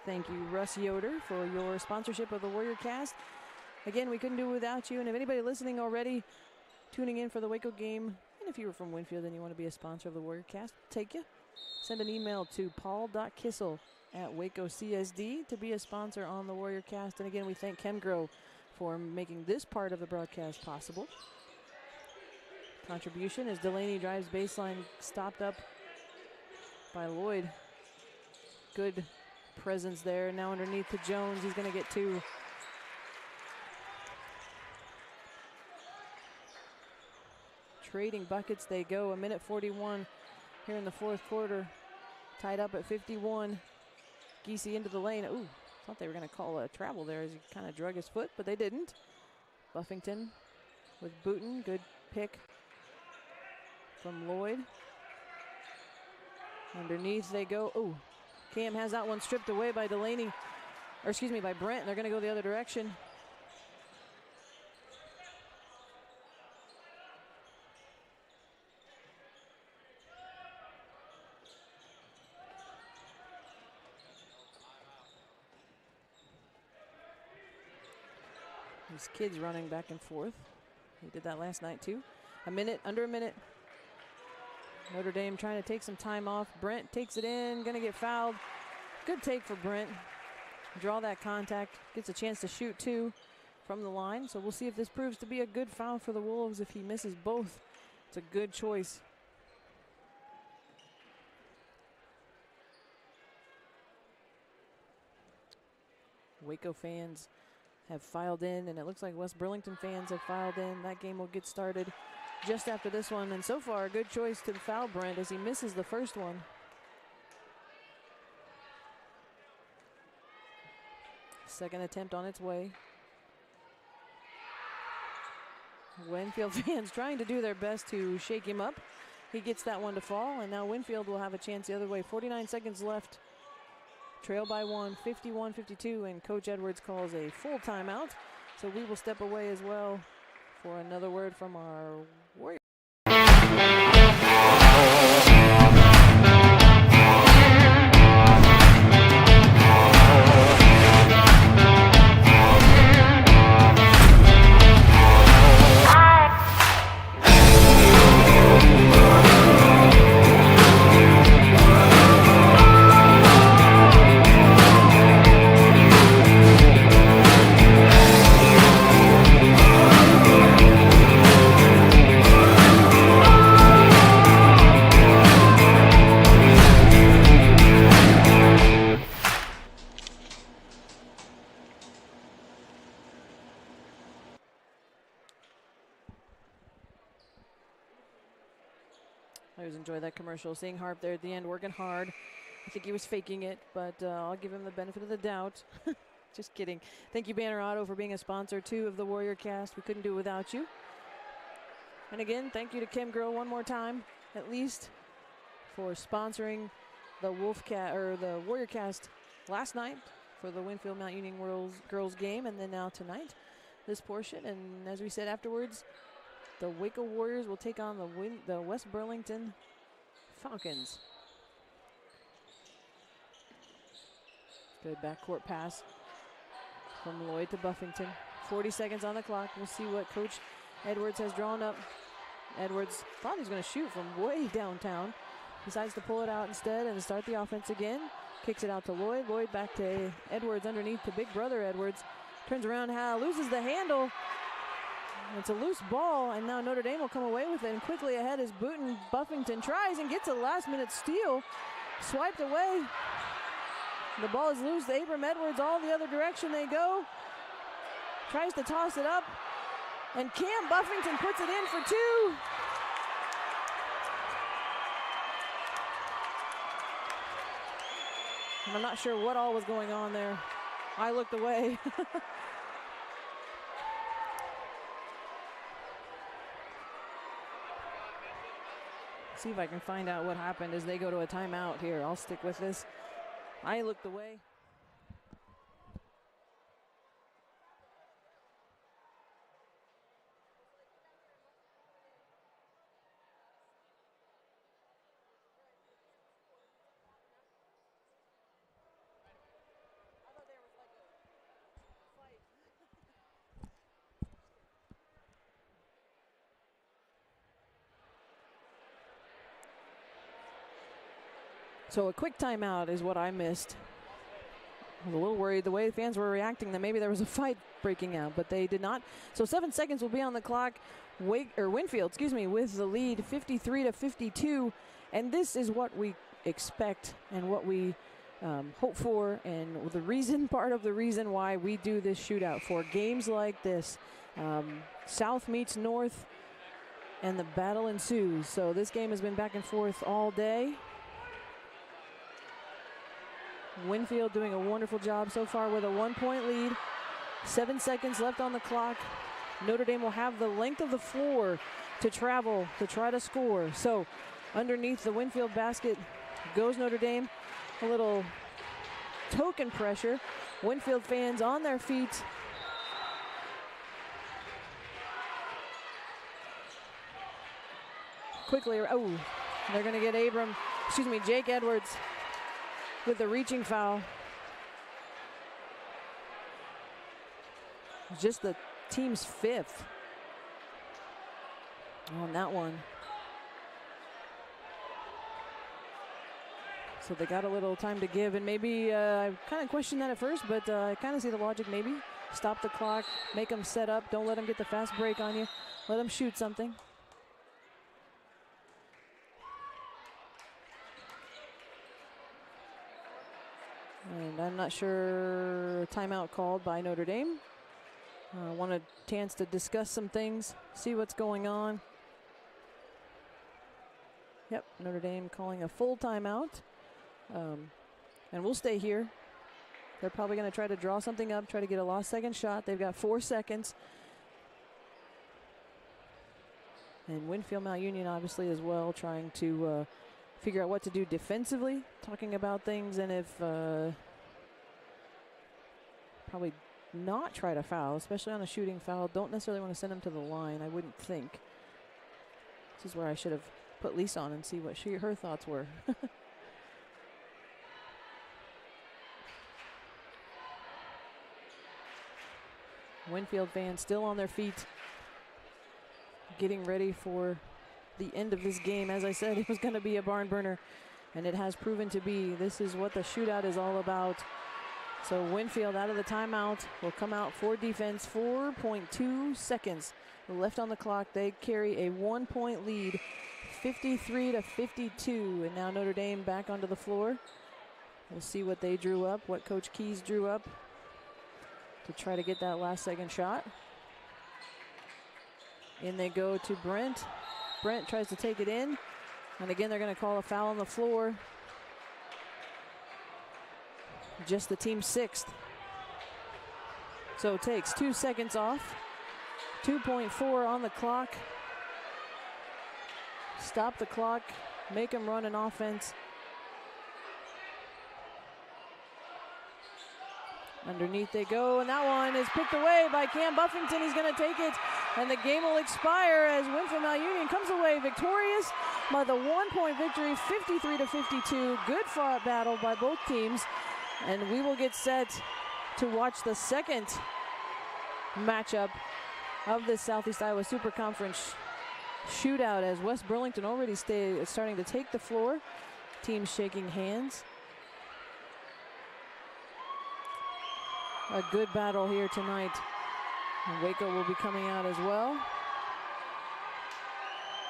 Thank you, Russ Yoder, for your sponsorship of the Warrior Cast. Again, we couldn't do it without you. And if anybody listening already, tuning in for the WACO game, and if you were from Winfield and you want to be a sponsor of the Warrior Cast, take you. Send an email to paul.kissel@WacoCSD to be a sponsor on the Warrior Cast. And again, we thank Chemgrow for making this part of the broadcast possible. Contribution as Delaney drives baseline, stopped up by Lloyd. Good presence there. Now underneath to Jones. He's going to get two. Trading buckets they go. 1:41 here in the fourth quarter. Tied up at 51. Giese into the lane. Ooh, thought they were going to call a travel there as he kind of drug his foot, but they didn't. Buffington with Booten. Good pick from Lloyd. Underneath they go. Ooh, Cam has that one stripped away by Delaney. Or excuse me, by Brent. And they're going to go the other direction. These kids running back and forth. He did that last night too. Under a minute. Notre Dame trying to take some time off. Brent takes it in, gonna get fouled. Good take for Brent. Draw that contact, gets a chance to shoot two from the line. So we'll see if this proves to be a good foul for the Wolves. If he misses both, it's a good choice. WACO fans have filed in, and it looks like West Burlington fans have filed in. That game will get started just after this one, and so far a good choice to foul Brent as he misses the first one. Second attempt on its way. Winfield fans trying to do their best to shake him up. He gets that one to fall, and now Winfield will have a chance the other way. 49 seconds left. Trail by one, 51-52, and Coach Edwards calls a full timeout. So we will step away as well for another word from our Warrior. I always enjoy that commercial. Seeing Harp there at the end working hard. I think he was faking it, but I'll give him the benefit of the doubt. Just kidding. Thank you, Banner Auto, for being a sponsor, too, of the Warrior Cast. We couldn't do it without you. And again, thank you to Kim Grill one more time, at least, for sponsoring the the Warrior Cast last night for the Winfield Mount Union girls game, and then now tonight, this portion. And as we said afterwards, the WACO Warriors will take on the West Burlington Falcons. Good backcourt pass from Lloyd to Buffington. 40 seconds on the clock. We'll see what Coach Edwards has drawn up. Edwards thought he was going to shoot from way downtown. Decides to pull it out instead and start the offense again. Kicks it out to Lloyd. Lloyd back to Edwards underneath to big brother Edwards. Turns around, loses the handle. It's a loose ball, and now Notre Dame will come away with it. And quickly ahead is Booten. Buffington tries and gets a last-minute steal. Swiped away. The ball is loose. Abram Edwards, all the other direction they go. Tries to toss it up. And Cam Buffington puts it in for two. And I'm not sure what all was going on there. I looked away. See if I can find out what happened as they go to a timeout here. I'll stick with this. I looked away. So a quick timeout is what I missed. I was a little worried the way the fans were reacting that maybe there was a fight breaking out, but they did not. So 7 seconds will be on the clock. Winfield, with the lead 53-52. And this is what we expect and what we hope for, and part of the reason why we do this shootout for games like this. South meets North and the battle ensues. So this game has been back and forth all day. Winfield doing a wonderful job so far with a 1-point lead. 7 seconds left on the clock. Notre Dame will have the length of the floor to travel to try to score. So underneath the Winfield basket goes Notre Dame. A little token pressure. Winfield fans on their feet. Quickly, they're going to get Jake Edwards with the reaching foul. Just the team's fifth on that one. So they got a little time to give, and maybe I kind of questioned that at first, but I kind of see the logic. Maybe stop the clock, make them set up, don't let them get the fast break on you, let them shoot something. And I'm not sure timeout called by Notre Dame. Want a chance to discuss some things, see what's going on. Yep, Notre Dame calling a full timeout. And we'll stay here. They're probably going to try to draw something up, try to get a last second shot. They've got 4 seconds. And Winfield Mount Union obviously as well, trying to figure out what to do defensively, talking about things, and if probably not try to foul, especially on a shooting foul. Don't necessarily want to send them to the line, I wouldn't think. This is where I should have put Lisa on and see what her thoughts were. Winfield fans still on their feet, getting ready for the end of this game. As I said, it was going to be a barn burner, and it has proven to be. This is what the shootout is all about. So Winfield out of the timeout will come out for defense. 4.2 seconds left on the clock. They carry a 1-point lead, 53-52. And now Notre Dame back onto the floor. We'll see what they drew up, what Coach Keys drew up to try to get that last second shot. In they go to Brent. Brent tries to take it in. And again, they're going to call a foul on the floor. Just the team's 6th. So it takes 2 seconds off. 2.4 on the clock. Stop the clock. Make them run an offense. Underneath they go, and that one is picked away by Cam Buffington. He's going to take it, and the game will expire as Winfield Mount Union comes away victorious by the 1-point victory, 53-52. Good fought battle by both teams, and we will get set to watch the second matchup of this Southeast Iowa Super Conference shootout as West Burlington already starting to take the floor. Teams shaking hands. A good battle here tonight. And WACO will be coming out as well.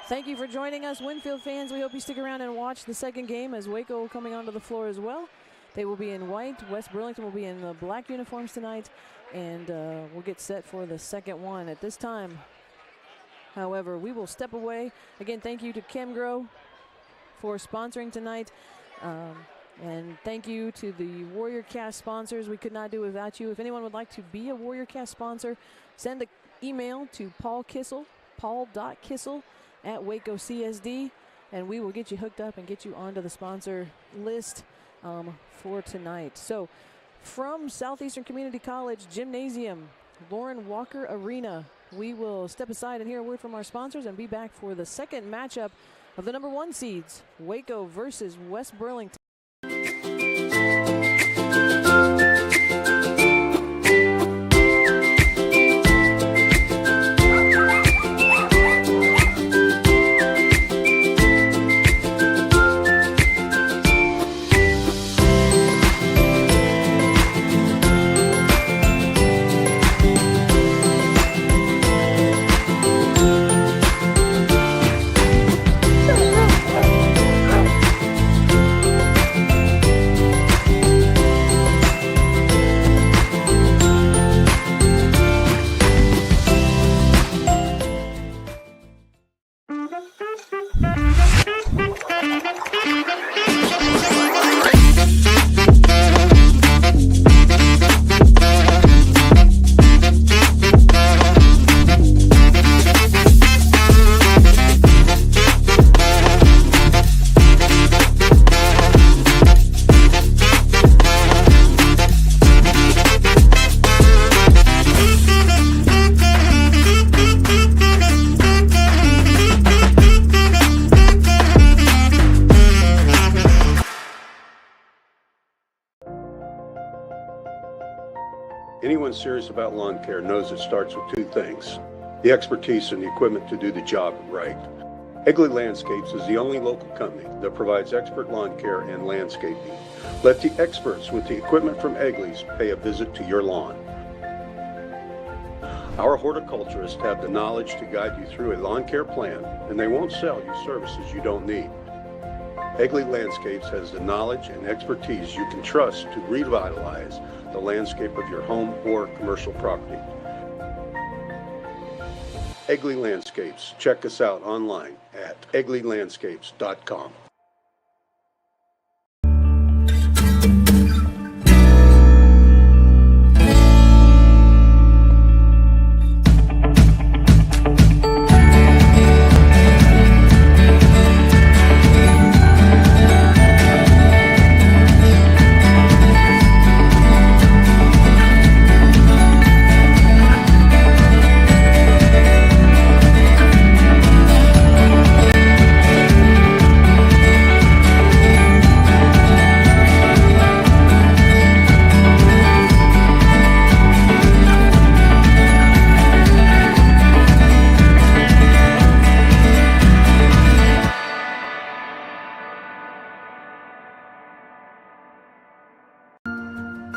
Thank you for joining us, Winfield fans. We hope you stick around and watch the second game as WACO coming onto the floor as well. They will be in white. West Burlington will be in the black uniforms tonight. And we'll get set for the second one. At this time, however, we will step away. Again, thank you to Chemgrow for sponsoring tonight. And thank you to the WarriorCast sponsors. We could not do it without you. If anyone would like to be a WarriorCast sponsor, send an email to Paul Kissel, paul.kissel@WacoCSD, and we will get you hooked up and get you onto the sponsor list for tonight. So from Southeastern Community College Gymnasium, Lauren Walker Arena, we will step aside and hear a word from our sponsors and be back for the second matchup of the number 1 seeds, WACO versus West Burlington. Anyone serious about lawn care knows it starts with 2 things: the expertise and the equipment to do the job right. Egley Landscapes is the only local company that provides expert lawn care and landscaping. Let the experts with the equipment from Egley's pay a visit to your lawn. Our horticulturists have the knowledge to guide you through a lawn care plan, and they won't sell you services you don't need. Egley Landscapes has the knowledge and expertise you can trust to revitalize the landscape of your home or commercial property. Egley Landscapes. Check us out online at egleylandscapes.com.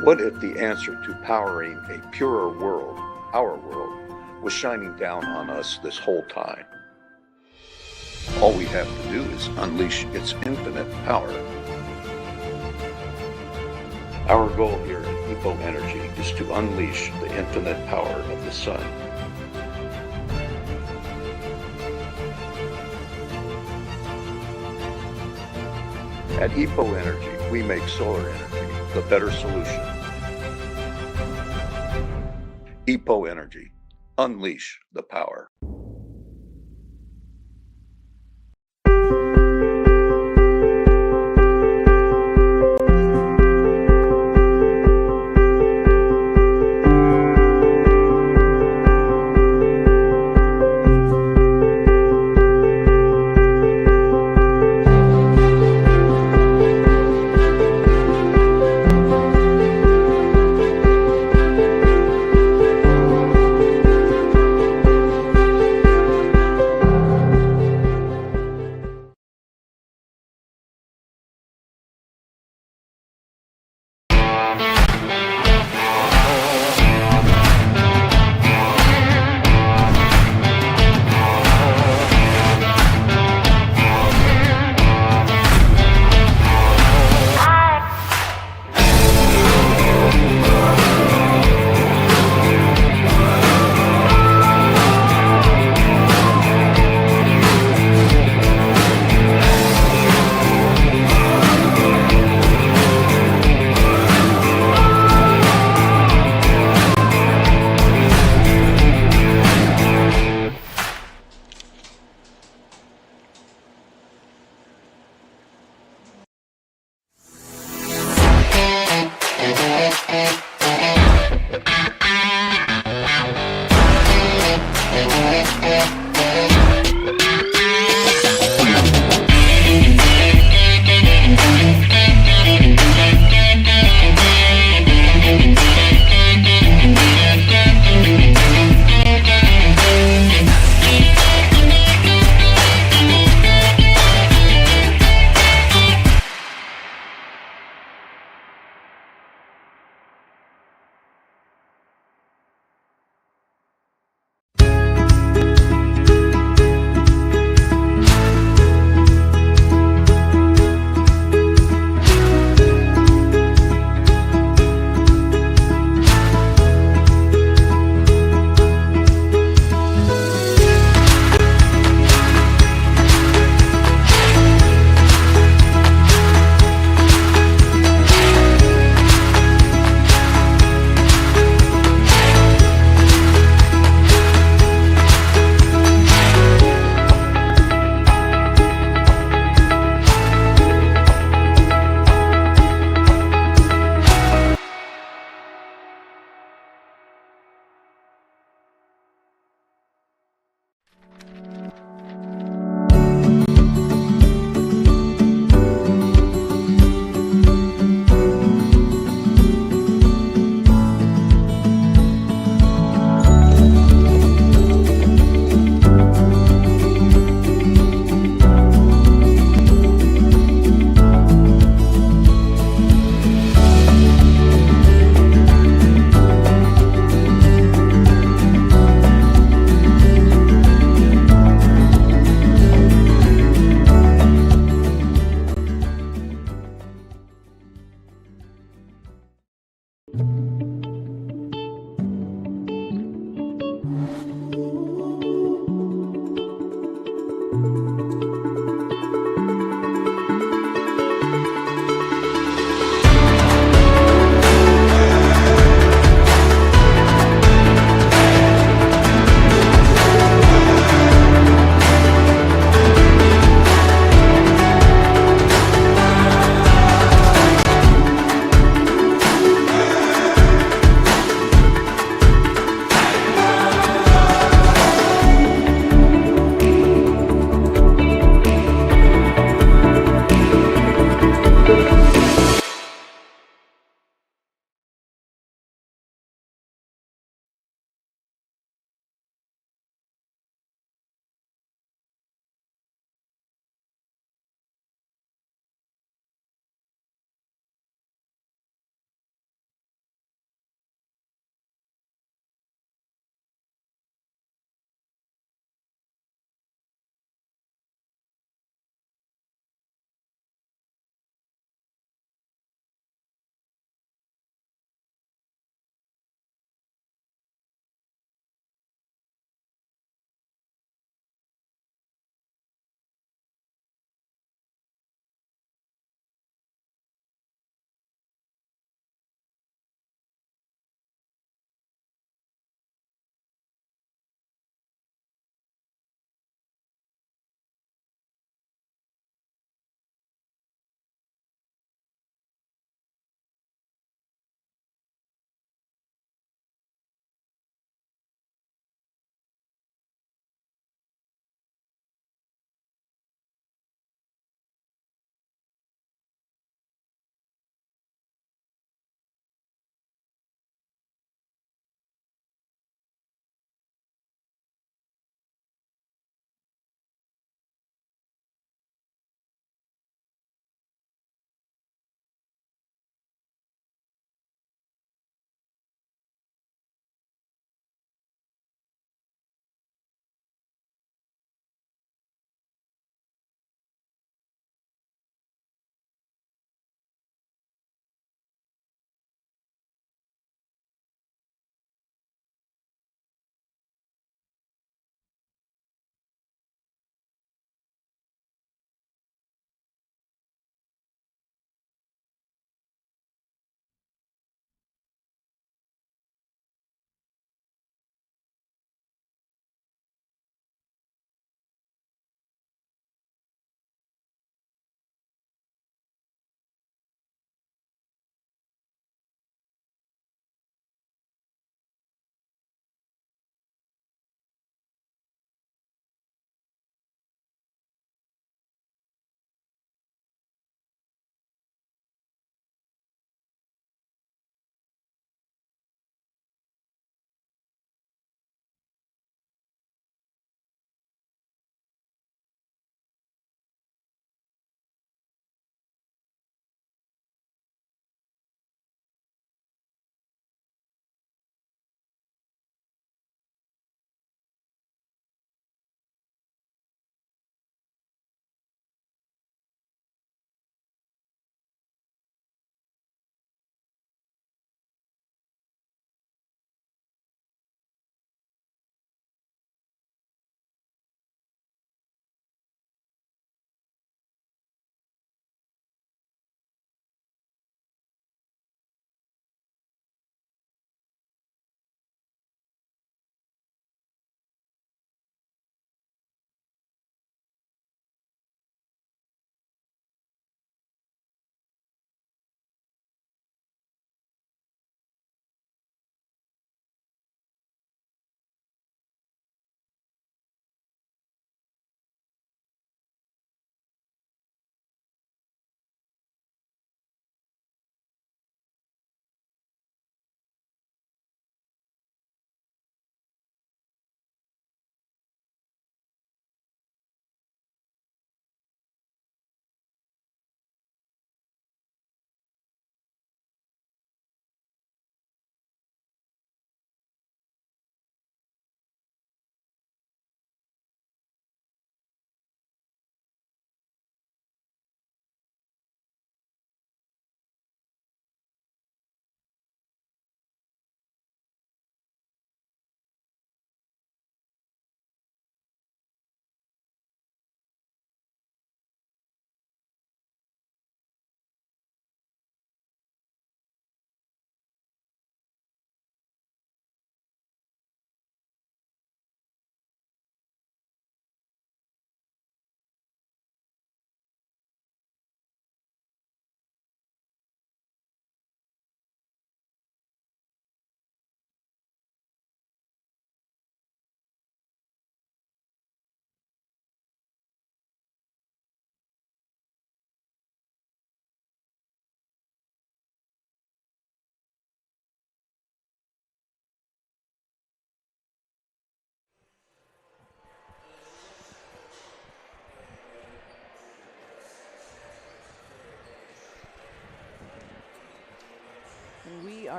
What if the answer to powering a purer world, our world, was shining down on us this whole time? All we have to do is unleash its infinite power. Our goal here at Eco Energy is to unleash the infinite power of the sun. At EPO Energy, we make solar energy the better solution. EPO Energy. Unleash the power.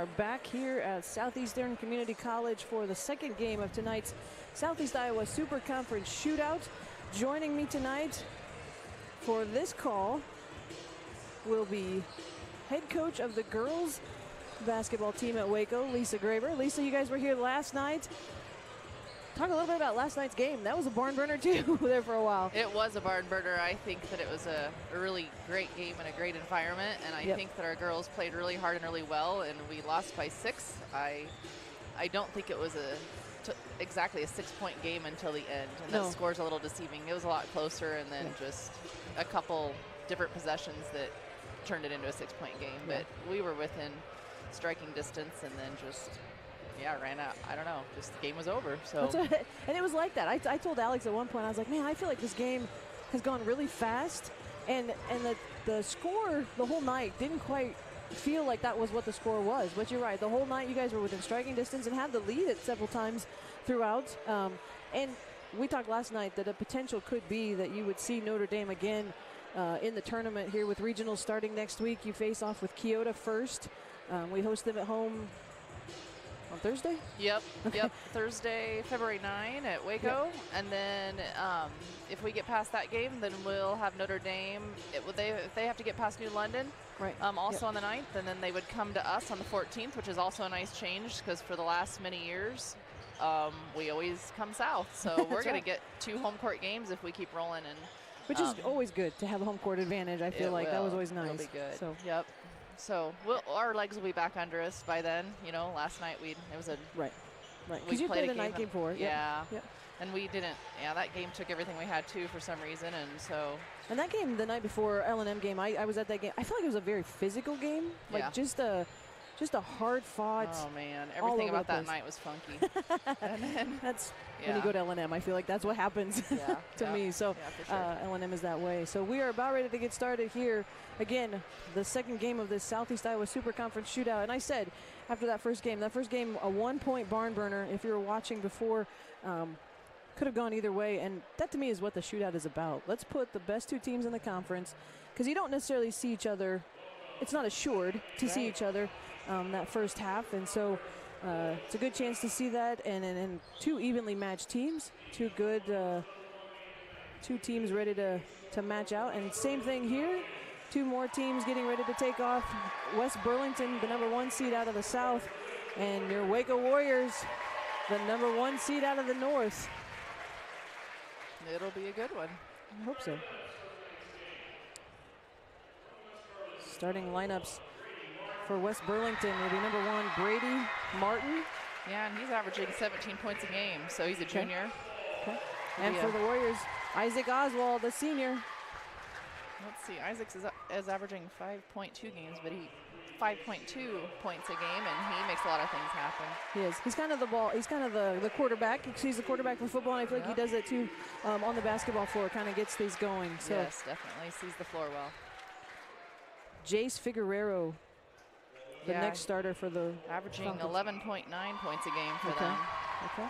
are back here at Southeastern Community College for the second game of tonight's Southeast Iowa Super Conference Shootout. Joining me tonight for this call will be head coach of the girls basketball team at WACO, Lisa Graber. Lisa, you guys were here last night. Talk a little bit about last night's game. That was a barn burner too there for a while. It was a barn burner. I think that it was a really great game and a great environment, and I think that our girls played really hard and really well, and we lost by 6. I don't think it was exactly a 6-point game until the end, and that score's a little deceiving. It was a lot closer, and then just a couple different possessions that turned it into a 6-point game. But we were within striking distance, and then just ran out. I don't know. Just the game was over. So and it was like that. I told Alex at one point, I was like, man, I feel like this game has gone really fast, and the score the whole night didn't quite feel like that was what the score was. But you're right. The whole night you guys were within striking distance and had the lead at several times throughout. And we talked last night that a potential could be that you would see Notre Dame again in the tournament here with regionals starting next week. You face off with Keota first. We host them at home on Thursday? Yep. Thursday, February 9 at WACO. Yep. And then if we get past that game, then we'll have Notre Dame. If they have to get past New London, also on the 9th, and then they would come to us on the 14th, which is also a nice change because for the last many years, we always come south. So we're going to get 2 home court games if we keep rolling. Which is always good to have a home court advantage. I feel like that was always nice. It'll be good. So. Yep. So our legs will be back under us by then. You know, last night it was a right. Because you played a night game for it. Yeah. And we didn't. Yeah, that game took everything we had too for some reason, and so. And that game, the night before L&M game, I was at that game. I feel like it was a very physical game. Like just a hard fought. Oh man, everything about that night was funky. And then that's when you go to L&M. I feel like that's what happens to me. So for sure. L&M is that way. So we are about ready to get started here. Again, the second game of this Southeast Iowa Super Conference Shootout. And I said after that first game, a 1-point barn burner. If you were watching before, could have gone either way. And that to me is what the shootout is about. Let's put the best 2 teams in the conference because you don't necessarily see each other. It's not assured to see each other that first half. And so it's a good chance to see that. And 2 evenly matched teams, 2 good 2 teams ready to match out. And same thing here. 2 more teams getting ready to take off. West Burlington, the #1 seed out of the south, and your WACO Warriors, the #1 seed out of the north. It'll be a good one. I hope so. Starting lineups for West Burlington will be #1 Brady Martin. Yeah, and he's averaging 17 points a game, so he's a junior. Okay. And for the Warriors, Isaac Oswald, the senior. Let's see, Isaac is averaging 5.2 games, but 5.2 points a game, and he makes a lot of things happen. He is. He's kind of the quarterback. He's the quarterback for football, and I feel like he does it too on the basketball floor. Kind of gets things going. So yes, definitely sees the floor well. Jace Figueroa, the next starter for the averaging Falcons. 11.9 points a game for them. Okay.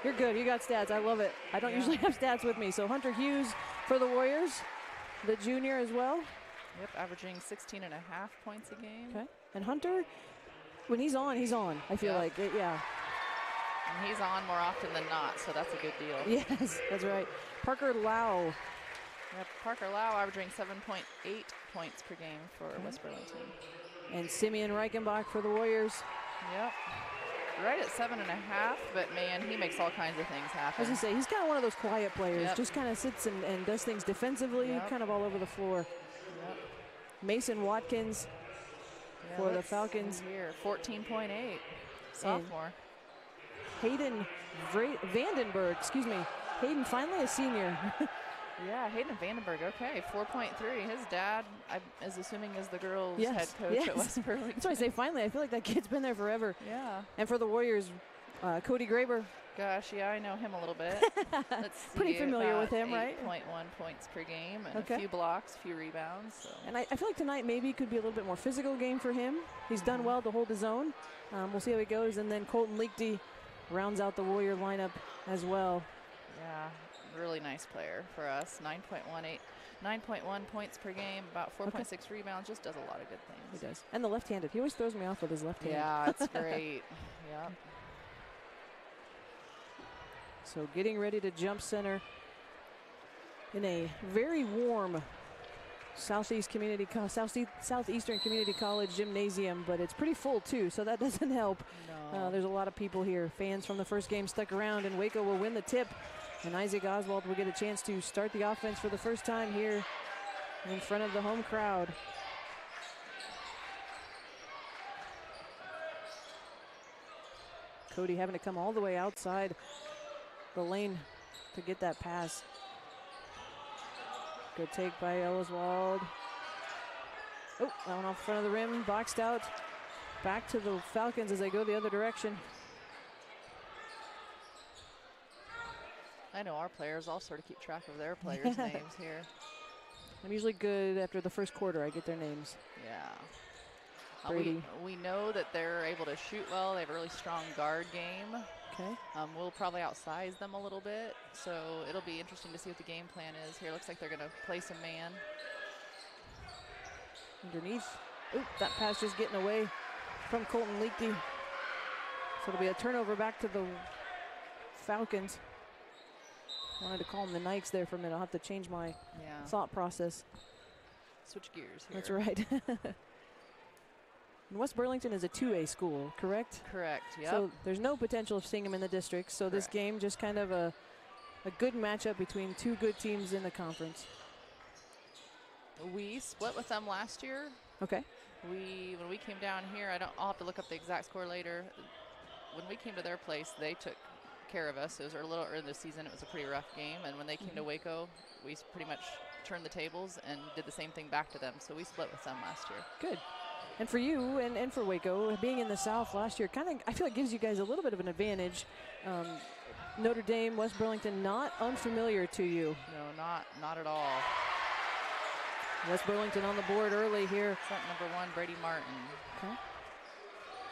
You're good. You got stats. I love it. I don't usually have stats with me. So Hunter Hughes for the Warriors, the junior as well. Yep, averaging 16.5 points a game. Okay. And Hunter, when he's on, I feel like it, And he's on more often than not, so that's a good deal. Yes, that's right. Parker Lau. Yep, Parker Lau averaging 7.8 points per game for West Burlington. And Simeon Reichenbach for the Warriors. Yep. Right at 7.5, but man, he makes all kinds of things happen. As you say, he's kind of one of those quiet players. Just kind of sits and does things defensively, kind of all over the floor. Yep. Mason Watkins for the Falcons. Here, 14.8, sophomore. Hayden Vandenberg, Hayden finally a senior. Yeah, Hayden Vandenberg, okay, 4.3. His dad, I is assuming, is the girls' head coach at West Burlington. That's why I say finally. I feel like that kid's been there forever. Yeah. And for the Warriors, Cody Graber. Gosh, yeah, I know him a little bit. Let's see, pretty familiar with him, right? 8.1 points per game, and a few blocks, a few rebounds. So. And I feel like tonight maybe could be a little bit more physical game for him. He's done well to hold his own. We'll see how he goes. And then Colton Leakty rounds out the Warrior lineup as well. Yeah. really nice player for us. 9.1 points per game, about 4.6 rebounds, just does a lot of good things. He does. And the left-handed. He always throws me off with his left hand. Yeah, it's great. Yep. So getting ready to jump center in a very warm Southeastern Community College gymnasium, but it's pretty full too, so that doesn't help. No. There's a lot of people here. Fans from the first game stuck around, and Waco will win the tip. And Isaac Oswald will get a chance to start the offense for the first time here in front of the home crowd. Cody having to come all the way outside the lane to get that pass. Good take by Oswald. Oh, that one off the front of the rim, boxed out. Back to the Falcons as they go the other direction. I know our players all sort of keep track of their players' names here. I'm usually good after the first quarter. I get their names. Yeah. Brady. We know that they're able to shoot well. They have a really strong guard game. Okay. We'll probably outsize them a little bit, so it'll be interesting to see what the game plan is here. Looks like they're going to play some man. Underneath. Oop, that pass just getting away from Colton Leakey. So it'll be a turnover back to the Falcons. Wanted to call them the Knights there for a minute. I'll have to change my thought process. Switch gears here. That's right. And West Burlington is a 2A school, correct? Correct, yep. So there's no potential of seeing them in the district. So this game just kind of a good matchup between two good teams in the conference. We split with them last year. Okay. When we came down here, I'll have to look up the exact score later. When we came to their place, they took care of us. It was a little early in the season. It was a pretty rough game. And when they came to Waco, we pretty much turned the tables and did the same thing back to them. So we split with them last year. Good. And for you and for Waco, being in the South last year, kind of I feel like gives you guys a little bit of an advantage. Notre Dame, West Burlington, not unfamiliar to you. No, not at all. West Burlington on the board early here. Front number 1, Brady Martin. Okay.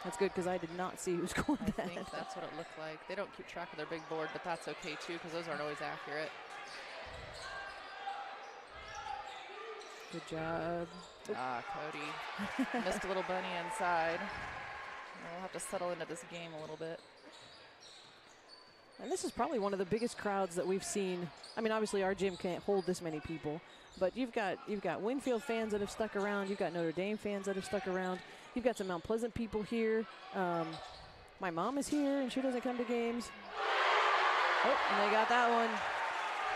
That's good because I did not see who scored that. I think that's what it looked like. They don't keep track of their big board, but that's okay too because those aren't always accurate. Good job. Cody missed a little bunny inside. We'll have to settle into this game a little bit. And this is probably one of the biggest crowds that we've seen. I mean, obviously our gym can't hold this many people, but you've got Winfield fans that have stuck around. You've got Notre Dame fans that have stuck around. You've got some Mount Pleasant people here. My mom is here, and she doesn't come to games. Oh, and they got that one.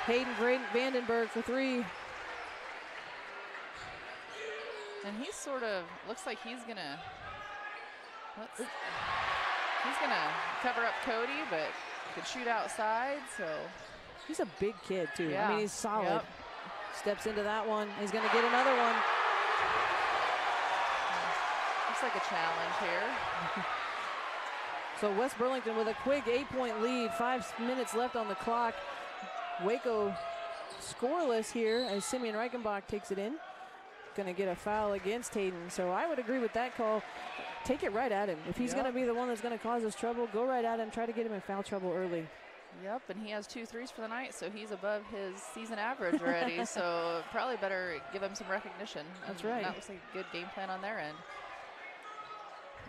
Hayden Vandenberg for 3. And he sort of looks like he's gonna cover up Cody, but could shoot outside. So he's a big kid too. Yeah. I mean, he's solid. Yep. Steps into that one. He's gonna get another one. Looks like a challenge here. So West Burlington with a quick 8-point lead. 5 minutes left on the clock. Waco scoreless here as Simeon Reichenbach takes it in. Going to get a foul against Hayden. So I would agree with that call. Take it right at him. If he's going to be the one that's going to cause us trouble, go right at him. Try to get him in foul trouble early. Yep, and he has 2 threes for the night, so he's above his season average already. So probably better give him some recognition. That's right. That looks like a good game plan on their end.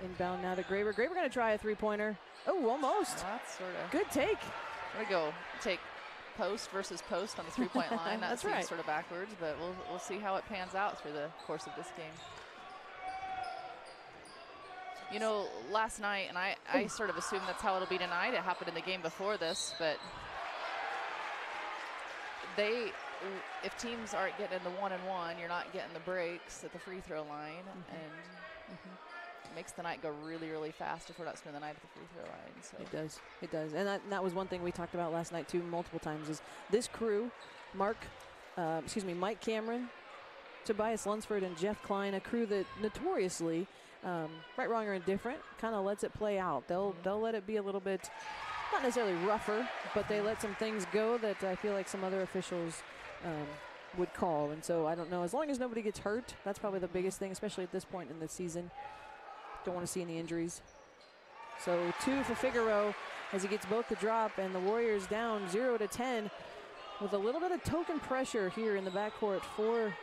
Inbound now to Graber. Graber going to try a 3-pointer. Oh, almost. That's sort of good take. There we go. Take post versus post on the 3-point line. That That's seems right. sort of backwards, but we'll see how it pans out through the course of this game. You know, last night, and I sort of assumed that's how it'll be tonight. It happened in the game before this, but if teams aren't getting in the 1-and-1, you're not getting the breaks at the free throw line, and it makes the night go really, really fast if we're not spending the night at the free throw line. So It does. And that was one thing we talked about last night too multiple times is this crew, Mike Cameron, Tobias Lunsford, and Jeff Klein, a crew that notoriously, right, wrong, or indifferent, kind of lets it play out. They'll let it be a little bit, not necessarily rougher, but they let some things go that I feel like some other officials would call. And so I don't know, as long as nobody gets hurt, that's probably the biggest thing, especially at this point in the season. Don't want to see any injuries. So 2 for Figueroa as he gets both the drop, and the Warriors down 0-10 with a little bit of token pressure here in the backcourt for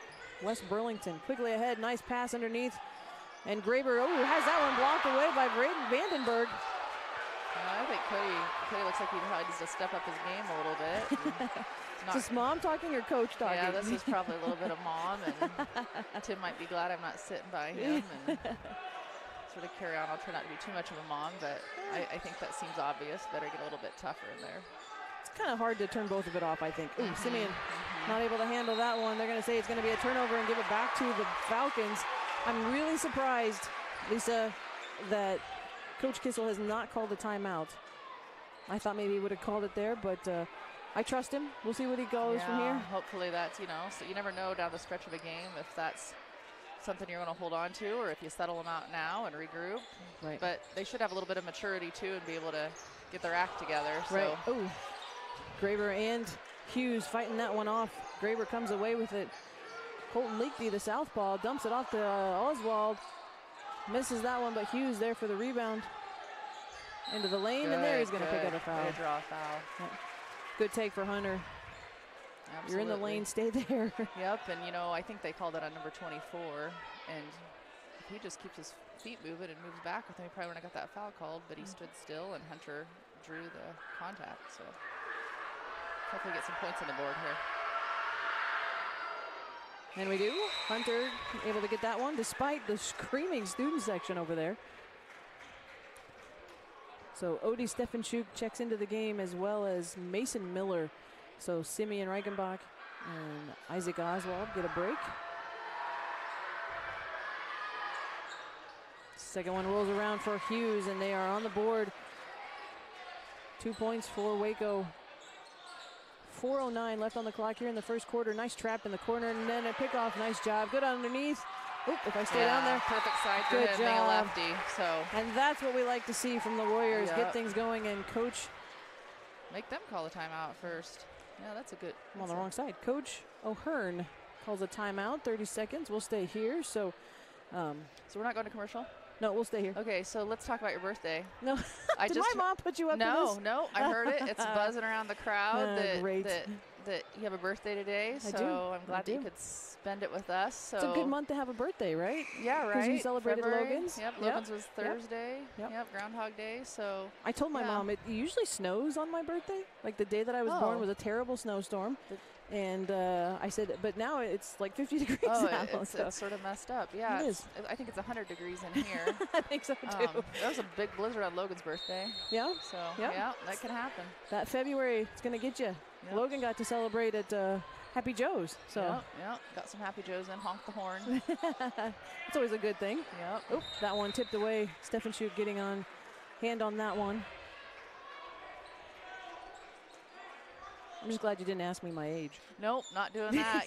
West Burlington. Quickly ahead, nice pass underneath. And Graber, has that one blocked away by Vandenberg. I think Cody looks like he probably needs to step up his game a little bit. Is this mom talking or coach talking? Yeah, this is probably a little bit of mom, and Tim might be glad I'm not sitting by him and sort of carry on. I'll try not to be too much of a mom, but I think that seems obvious. Better get a little bit tougher in there. It's kind of hard to turn both of it off, I think. Ooh, Simeon not able to handle that one. They're going to say it's going to be a turnover and give it back to the Falcons. I'm really surprised, Lisa, that Coach Kissel has not called a timeout. I thought maybe he would have called it there, but I trust him. We'll see what he goes from here. Hopefully that's, so you never know down the stretch of a game if that's something you're going to hold on to or if you settle them out now and regroup. Right. But they should have a little bit of maturity, too, and be able to get their act together. So. Right. Oh, Graber and Hughes fighting that one off. Graber comes away with it. Colton Leakby, the southpaw, dumps it off to Oswald. Misses that one, but Hughes there for the rebound. Into the lane, and there he's going to pick up a foul. Good draw foul. Yeah. Good take for Hunter. Absolutely. You're in the lane, stay there. Yep, and I think they called it on number 24, and if he just keeps his feet moving and moves back with him, he probably wouldn't have got that foul called, but he stood still, and Hunter drew the contact, so hopefully get some points on the board here. And we do. Hunter able to get that one despite the screaming student section over there. So Odie Stefanchuk checks into the game as well as Mason Miller. So Simeon Reichenbach and Isaac Oswald get a break. Second one rolls around for Hughes, and they are on the board. 2 points for Waco. 4:09 left on the clock here in the first quarter. Nice trap in the corner, and then a pickoff. Nice job. Good underneath. Oop, if I stay down there. Perfect side for Good him, being a job. lefty. So. And that's what we like to see from the Warriors. Get things going, and Coach. Make them call a timeout first. Yeah, that's a good. I'm on the wrong side. Coach O'Hearn calls a timeout. 30 seconds. We'll stay here. So we're not going to commercial? No, we'll stay here. Okay, so let's talk about your birthday. No, did my mom put you up to this? No, I heard it. It's buzzing around the crowd that you have a birthday today. So I'm glad that you could spend it with us. So it's a good month to have a birthday, right? Yeah, right. Because you celebrated February. Logan's. Yep, Logan's was Thursday. Yep. Groundhog Day. So I told my mom it usually snows on my birthday. Like the day that I was born was a terrible snowstorm. And I said, but now it's like 50 degrees now. It's sort of messed up. Yeah, it is. I think it's 100 degrees in here. I think so too. There was a big blizzard on Logan's birthday. Yeah. So yeah, that can happen. That February, it's going to get you. Yep. Logan got to celebrate at Happy Joe's. So got some Happy Joe's in. Honk the horn. It's always a good thing. Yep. Oop, that one tipped away. Stefanchuk getting on hand on that one. I'm just glad you didn't ask me my age. Nope, not doing that,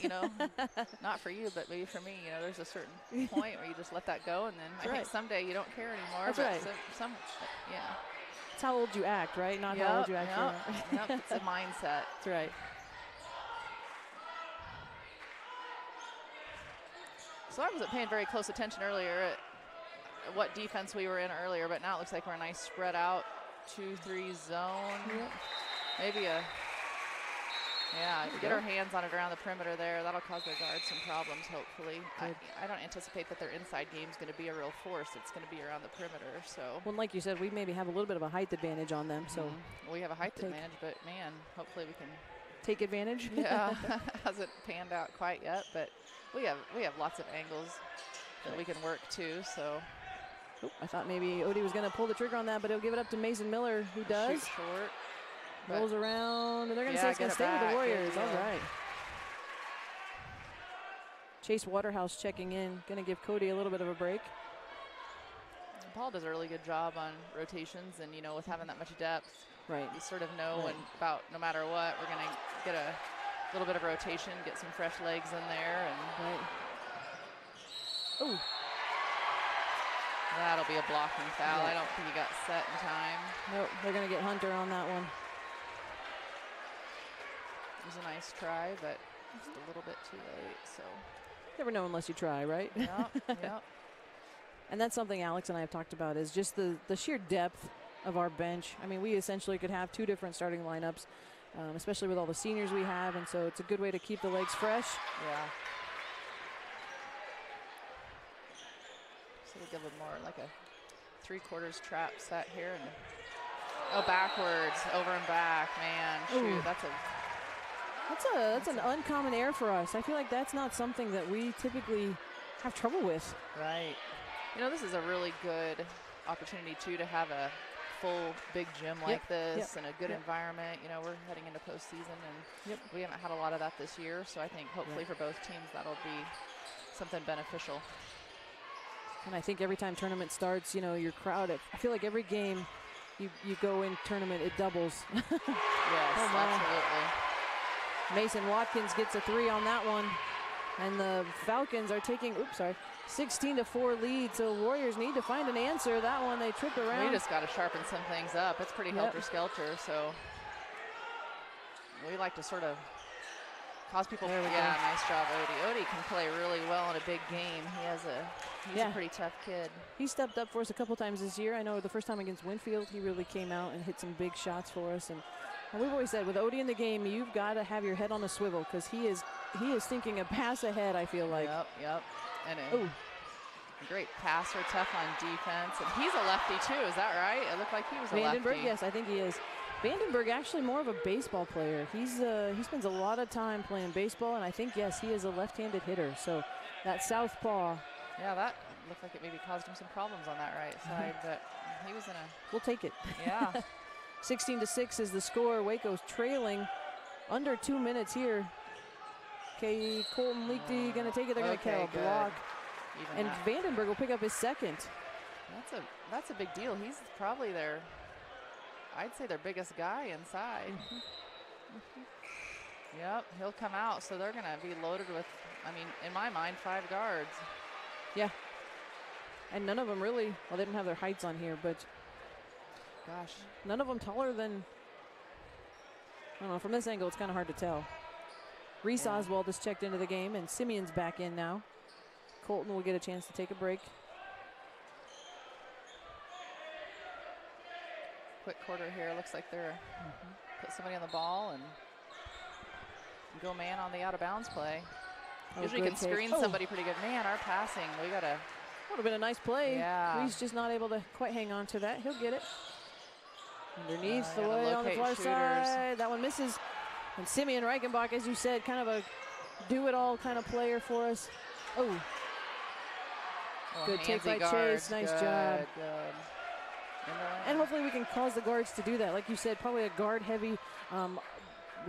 Not for you, but maybe for me. There's a certain point where you just let that go, and then I think someday you don't care anymore. That's right. It's how old you act, right? Not how old you actually are. It's a mindset. That's right. So I wasn't paying very close attention earlier at what defense we were in earlier, but now it looks like we're a nice spread out 2-3 zone. Yep. Maybe get our hands on it around the perimeter there. That'll cause their guards some problems, hopefully. I don't anticipate that their inside game is going to be a real force. It's going to be around the perimeter. So, well, like you said, we maybe have a little bit of a height advantage on them. So we have a height advantage, but man, hopefully we can take advantage. Yeah, hasn't panned out quite yet, but we have lots of angles that we can work too. So. I thought maybe Odie was going to pull the trigger on that, but he'll give it up to Mason Miller, who does. Shoot short. Rolls around, and they're going to say it's going to stay with the Warriors. All right. Chase Waterhouse checking in, going to give Cody a little bit of a break. Paul does a really good job on rotations, and with having that much depth, right? You sort of know when about no matter what, we're going to get a little bit of rotation, get some fresh legs in there, and that'll be a blocking foul. I don't think he got set in time. Nope, they're going to get Hunter on that one. It was a nice try, but just a little bit too late. So never know unless you try, right? Yep. And that's something Alex and I have talked about is just the sheer depth of our bench. I mean, we essentially could have two different starting lineups especially with all the seniors we have, and so it's a good way to keep the legs fresh. Yeah. So we'll give them more like a 3/4 trap set here. And backwards, over and back, man. Shoot, Ooh. That's an uncommon error for us. I feel like that's not something that we typically have trouble with. Right. You know, this is a really good opportunity, too, to have a full big gym like this and a good environment. You know, we're heading into postseason, and we haven't had a lot of that this year. So I think hopefully for both teams that'll be something beneficial. And I think every time tournament starts, you know, your crowd, I feel like every game you go in tournament, it doubles. Yes, absolutely. Mason Watkins gets a 3 on that one. And the Falcons are taking, 16-4 lead. So Warriors need to find an answer. That one, they trip around. We just got to sharpen some things up. It's pretty helter-skelter, so we like to sort of cause people. Yeah, nice job, Odie. Odie can play really well in a big game. He's a pretty tough kid. He stepped up for us a couple times this year. I know the first time against Winfield, he really came out and hit some big shots for us. And we've always said, with Odie in the game, you've got to have your head on a swivel, because he is thinking a pass ahead, I feel like. Yep. And a great passer, tough on defense. And he's a lefty, too. Is that right? It looked like he was a lefty. Vandenberg, yes, I think he is. Vandenberg, actually more of a baseball player. He spends a lot of time playing baseball, and I think, yes, he is a left-handed hitter. So that southpaw. Yeah, that looked like it maybe caused him some problems on that right side, but he was in a... We'll take it. Yeah. 16-6 is the score. Waco's trailing under 2 minutes here. Okay, Colton Leakty going to take it. They're going to call a block. And Vandenberg will pick up his second. That's a big deal. He's probably I'd say their biggest guy inside. Yep, he'll come out. So they're going to be loaded with, I mean, in my mind, 5 guards. Yeah. And none of them really, well, they don't have their heights on here, but gosh, none of them taller than, I don't know, from this angle, it's kind of hard to tell. Reese Oswald has checked into the game, and Simeon's back in now. Colton will get a chance to take a break. Quick quarter here. Looks like they're put somebody on the ball and go man on the out of bounds play. Usually can screen somebody pretty good. Man, our passing, we got to. Would have been a nice play. Yeah. Reese just not able to quite hang on to that. He'll get it. Underneath the way on the far side. That one misses. And Simeon Reichenbach, as you said, kind of a do-it-all kind of player for us. Good take by Chase. Nice job. Good. And hopefully we can cause the guards to do that. Like you said, probably a guard-heavy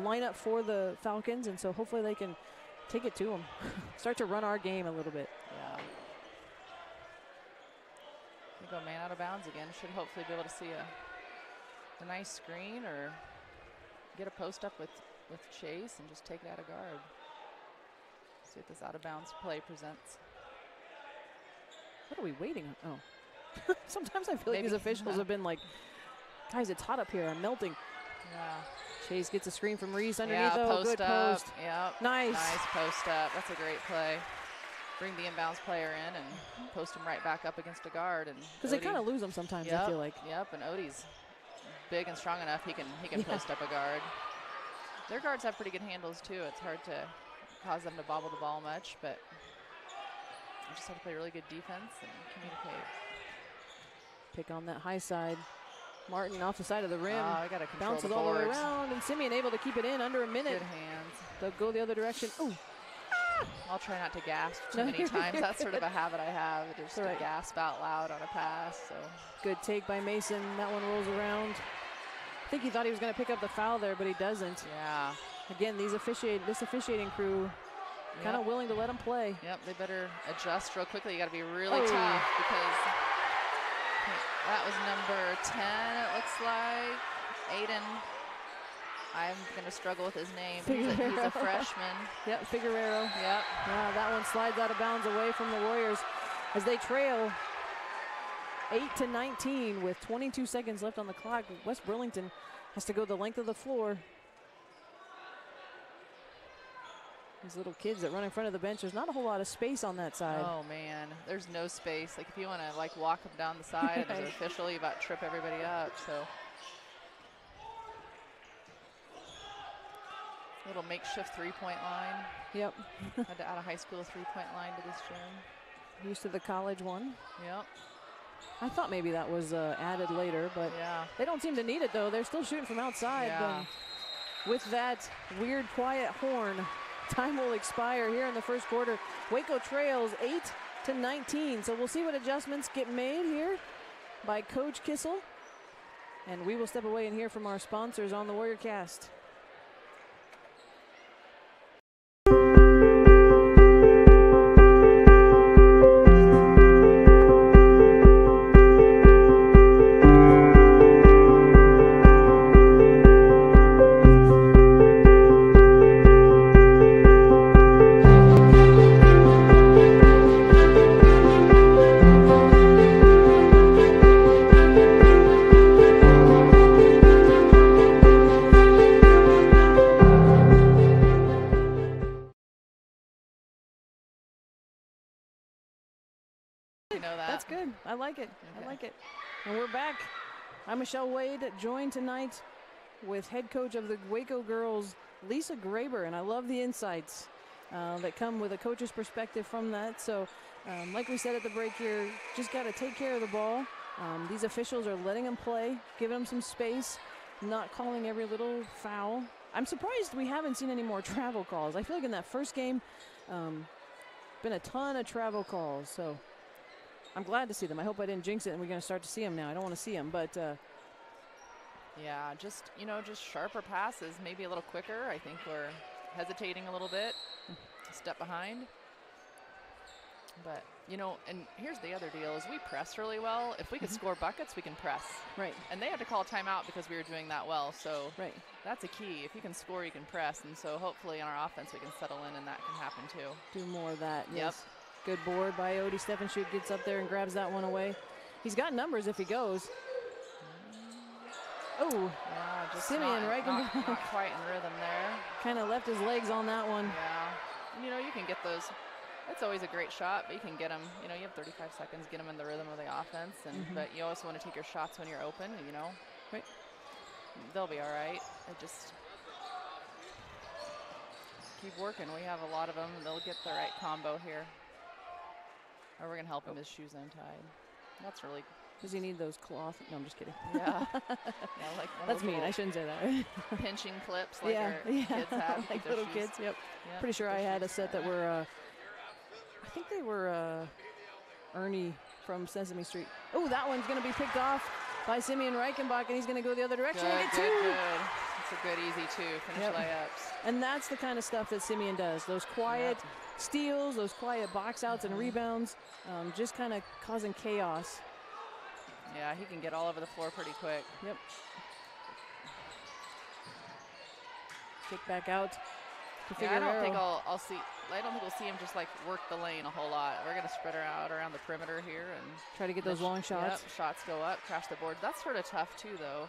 lineup for the Falcons, and so hopefully they can take it to them. Start to run our game a little bit. Yeah. We go man out of bounds again. Should hopefully be able to see a nice screen or get a post up with Chase and just take it out of guard. See what this out of bounds play presents. What are we waiting on? Oh. Sometimes I feel like these officials have been like, guys, it's hot up here. I'm melting. Yeah. Chase gets a screen from Reese underneath. Good post. Yep. Nice. Nice post up. That's a great play. Bring the inbounds player in and post him right back up against a guard. And because they kind of lose them sometimes, I feel like. Yep. And Odie's big and strong enough. He can post up a guard. Their guards have pretty good handles too. It's hard to cause them to bobble the ball much, but you just have to play really good defense and communicate. Pick on that high side. Martin off the side of the rim. I got to control bounces the all the way boards. around, and Simeon able to keep it in under a minute. Good hands. They'll go the other direction. Ooh. I'll try not to gasp too many times. That's sort of a habit I have, just to gasp out loud on a pass. So good take by Mason. That one rolls around. I think he thought he was going to pick up the foul there, but he doesn't. Yeah. Again, this officiating crew kind of willing to let him play. Yep, they better adjust real quickly. You got to be really tough because that was number 10, it looks like. Aiden. I'm going to struggle with his name. He's a freshman. Yep, Figueroa. Yep. Yeah, that one slides out of bounds away from the Warriors as they trail 8-19 with 22 seconds left on the clock. West Burlington has to go the length of the floor. These little kids that run in front of the bench, there's not a whole lot of space on that side. Oh, man. There's no space. Like, if you want to, like, walk them down the side as an official, you about to trip everybody up. So Little makeshift three-point line. Yep. Had to add a high school three-point line to this gym. Used to the college one. Yep. I thought maybe that was added later, but Yeah. they don't seem to need it, though. They're still shooting from outside. Yeah. But with that weird, quiet horn, time will expire here in the first quarter. Waco trails 8-19. So we'll see what adjustments get made here by Coach Kissel. And we will step away and hear from our sponsors on the Warrior Cast. That's good. I like it. Okay. I like it. And we're back. I'm Michelle Wade, joined tonight with head coach of the Waco girls, Lisa Graber, and I love the insights that come with a coach's perspective from that. So, like we said at the break here, just got to take care of the ball. These officials are letting them play, giving them some space, not calling every little foul. I'm surprised we haven't seen any more travel calls. I feel like in that first game, been a ton of travel calls. So I'm glad to see them. I hope I didn't jinx it and we're going to start to see them now. I don't want to see them, but Yeah, just sharper passes, maybe a little quicker. I think we're hesitating a little bit, a step behind. But, and here's the other deal is we press really well. If we could score buckets, we can press. right, And they had to call a timeout because we were doing that well. So right. that's a key. If you can score, you can press. And so hopefully on our offense, we can settle in and that can happen too. Do more of that. Yep. Yes. Good board by Odie. Steffenshoot gets up there and grabs that one away. He's got numbers if he goes. Oh, Yeah, just Simeon not quite in rhythm there. kind of left his legs on that one. Yeah. And, you can get those. It's always a great shot, but you can get them. You have 35 seconds, get them in the rhythm of the offense. And But you also want to take your shots when you're open, Right. They'll be all right. Just keep working. We have a lot of them. They'll get the right combo here. Or we're going to help him. His shoes untied. That's really. Does he need those cloth? No, I'm just kidding. Yeah. Yeah, like one of That's those mean. I little shouldn't say that. pinching clips like yeah, our kids have. like Keep their little shoes- kids. Yep. yeah, Pretty sure their I had a shoes set that tied. were. I think they were Ernie from Sesame Street. Oh, that one's going to be picked off by Simeon Reichenbach, and he's going to go the other direction and Good, get two. good. It's a good, easy two. Finish Yep. layups. And that's the kind of stuff that Simeon does. Those quiet steals, those quiet box outs and rebounds, just kind of causing chaos. Yeah, he can get all over the floor pretty quick. Yep. Kick back out to Yeah, I don't think Figueroa. I'll see. I don't think we'll see him just like work the lane a whole lot. We're gonna spread her out around the perimeter here and Try to get those long shots. Yep, shots go up, crash the board. That's sort of tough too, though.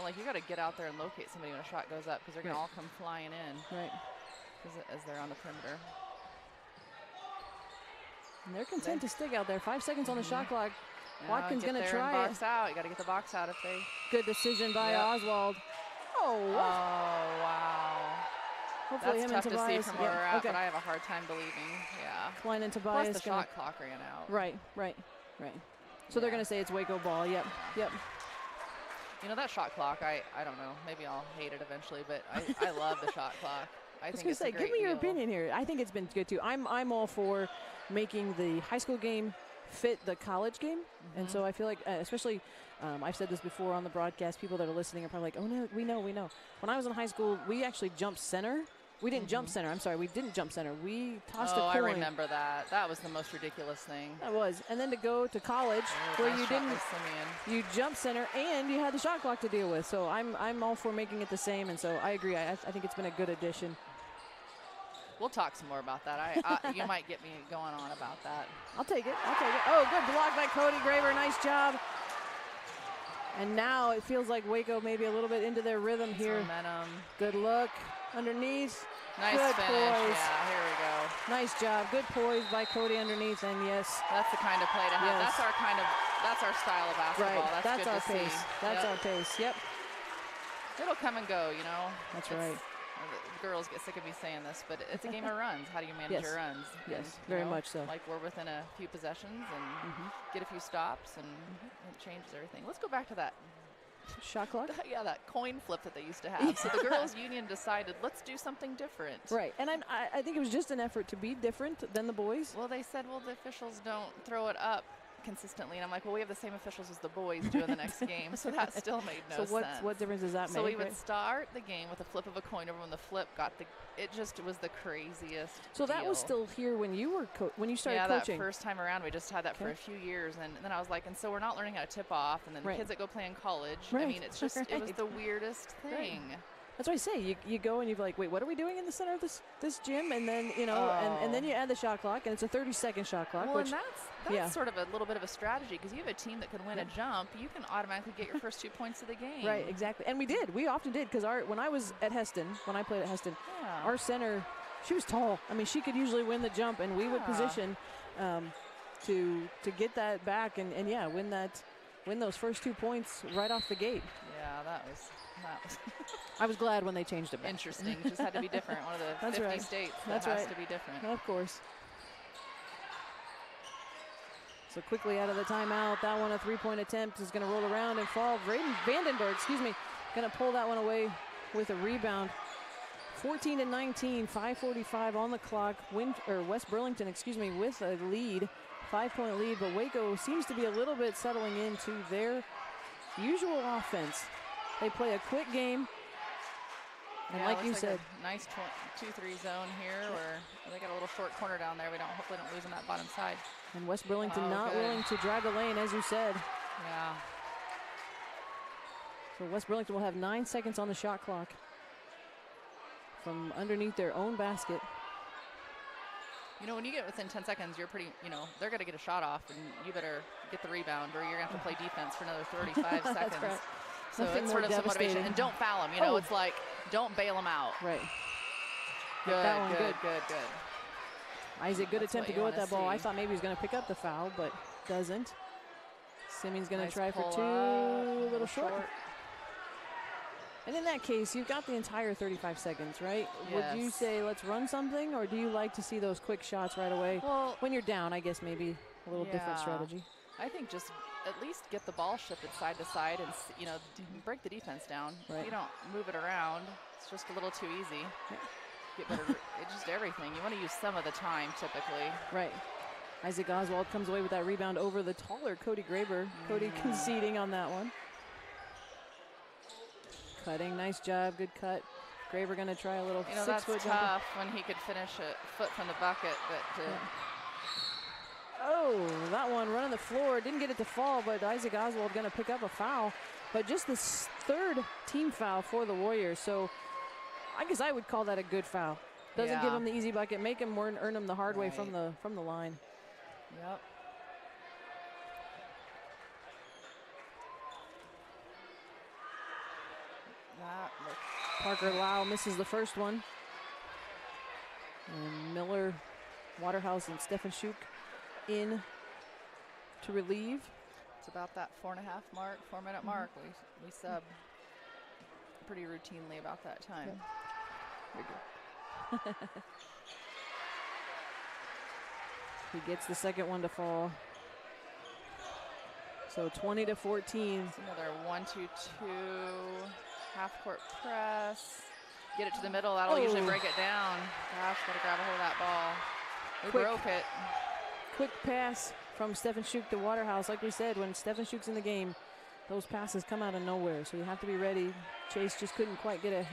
Like you got to get out there and locate somebody when a shot goes up because they're gonna Right. all come flying in Right. as they're on the perimeter. And they're content to stick out there. 5 seconds on the shot clock. Now Watkins get going to there and try box it. out. You got to get the box out if they. Good decision by Yep. Oswald. Oh, Oh what? wow. Hopefully That's him tough and to see Tobias. from where we're at, okay. but I have a hard time believing. Yeah. Klein and Plus Tobias the gonna, shot clock ran out. Right. So they're Yeah. going to say it's Waco ball. Yep. That shot clock, I don't know. Maybe I'll hate it eventually, but I love the shot clock. I was think going to it's a say, great give me your deal. opinion here. I think it's been good too. I'm all for making the high school game fit the college game, and so I feel like, especially, I've said this before on the broadcast. People that are listening are probably like, "Oh no, we know." When I was in high school, we actually jumped center. We didn't jump center. I'm sorry, we didn't jump center. We tossed a Oh, coin. I remember that. That was the most ridiculous thing. That was, and then to go to college Oh, where nice you shot by didn't. Simeon. You jump center and you had the shot clock to deal with. So I'm all for making it the same, and so I agree. I think it's been a good addition. We'll talk some more about that. You might get me going on about that. I'll take it. Oh, good block by Cody Graber. Nice job. And now it feels like Waco maybe a little bit into their rhythm It's here. momentum. Good look underneath. Nice Good finish. poise. Yeah, here we go. Nice job. Good poise by Cody underneath. And yes, That's the kind of play to have. Yes. That's our style of basketball. right. That's good our to pace. see. That's Yep. our pace. Yep. It'll come and go, That's right. the girls get sick of me saying this, but it's a game of runs. How do you manage Yes. your runs? Yes, And, very much so. Like we're within a few possessions and get a few stops, and it changes everything. Let's go back to that. Shot clock? Yeah, that coin flip that they used to have. So the girls' union decided, let's do something different. Right, and I think it was just an effort to be different than the boys. Well, they said, well, the officials don't throw it up consistently, and I'm like, well, we have the same officials as the boys do in the next game, so that still made no sense. So what difference does that make? So we would right? start the game with a flip of a coin over when the flip got the. It just was the craziest. So that was still here when you were when you started coaching. Yeah, that first time around, we just had that for a few years, and then I was like, and so we're not learning how to tip off, and then Right. kids that go play in college. Right. I mean, it's just it was the weirdest thing. Right. That's what I say. You go and you're like, wait, what are we doing in the center of this gym? And then and then you add the shot clock, and it's a 30-second shot clock. Well, which, and that's sort of a little bit of a strategy, because you have a team that can win a jump. You can automatically get your first 2 points of the game. Right, exactly. And we did. We often did, because when I was at Heston, when I played at Heston, our center, she was tall. I mean, she could usually win the jump, and we would position to get that back and win those first 2 points right off the gate. Yeah, that was I was glad when they changed it back. interesting. Just had to be different. One of the 50 right. states That's that has right. to be different. Of course. So quickly out of the timeout, that one a three-point attempt is going to roll around and fall. Vandenberg, going to pull that one away with a rebound. 14-19, 5:45 on the clock. West Burlington, with a lead, 5-point lead. But WACO seems to be a little bit settling into their usual offense. They play a quick game. And like you said, a nice 2-3 zone here, where they got a little short corner down there. Hopefully don't lose on that bottom side. and West Burlington not willing to drive the lane, as you said. Yeah. So West Burlington will have 9 seconds on the shot clock from underneath their own basket. You know, when you get within 10 seconds, you're pretty, they're going to get a shot off, and you better get the rebound, or you're going to have to play defense for another 35 seconds. That's right. So Nothing it's more sort of some motivation. And don't foul them. It's like, don't bail them out. Right. Good, that one good. Isaac, good That's attempt to what go you with that wanna ball. I see. thought maybe he was going to pick up the foul, but doesn't. Simmons going to Nice try for pull two, up, a little short. And in that case, you've got the entire 35 seconds, right? Yes. Would you say let's run something, or do you like to see those quick shots right away? Well, when you're down, I guess maybe a little different yeah. strategy. I think just at least get the ball shifted side to side and, break the defense down. Right. You don't move it around. It's just a little too easy. Yeah. Get better, it's just everything. You want to use some of the time typically. Right. Isaac Oswald comes away with that rebound over the taller Cody Graber. Cody conceding on that one. Cutting, nice job, good cut. Graber going to try a little 6 that's foot tough when he could finish a foot from the bucket. But Oh, that one running the floor. Didn't get it to fall, but Isaac Oswald going to pick up a foul. But just the third team foul for the Warriors. So I guess I would call that a good foul. Doesn't give him the easy bucket, make him earn him the hard way from the line. Yep. Parker Lau misses the first one. And Miller, Waterhouse, and Stefan Schuk in to relieve. It's about that 4.5 mark, 4-minute mark. We sub pretty routinely about that time. Yep. He gets the second one to fall. So 20-14. It's another 1-2-2 half-court press. Get it to the middle. That'll usually break it down. Gosh, got to grab a hold of that ball. We broke it. Quick pass from Stefan Schuk to Waterhouse. Like we said, when Stefan Schuk's in the game, those passes come out of nowhere. So you have to be ready. Chase just couldn't quite get a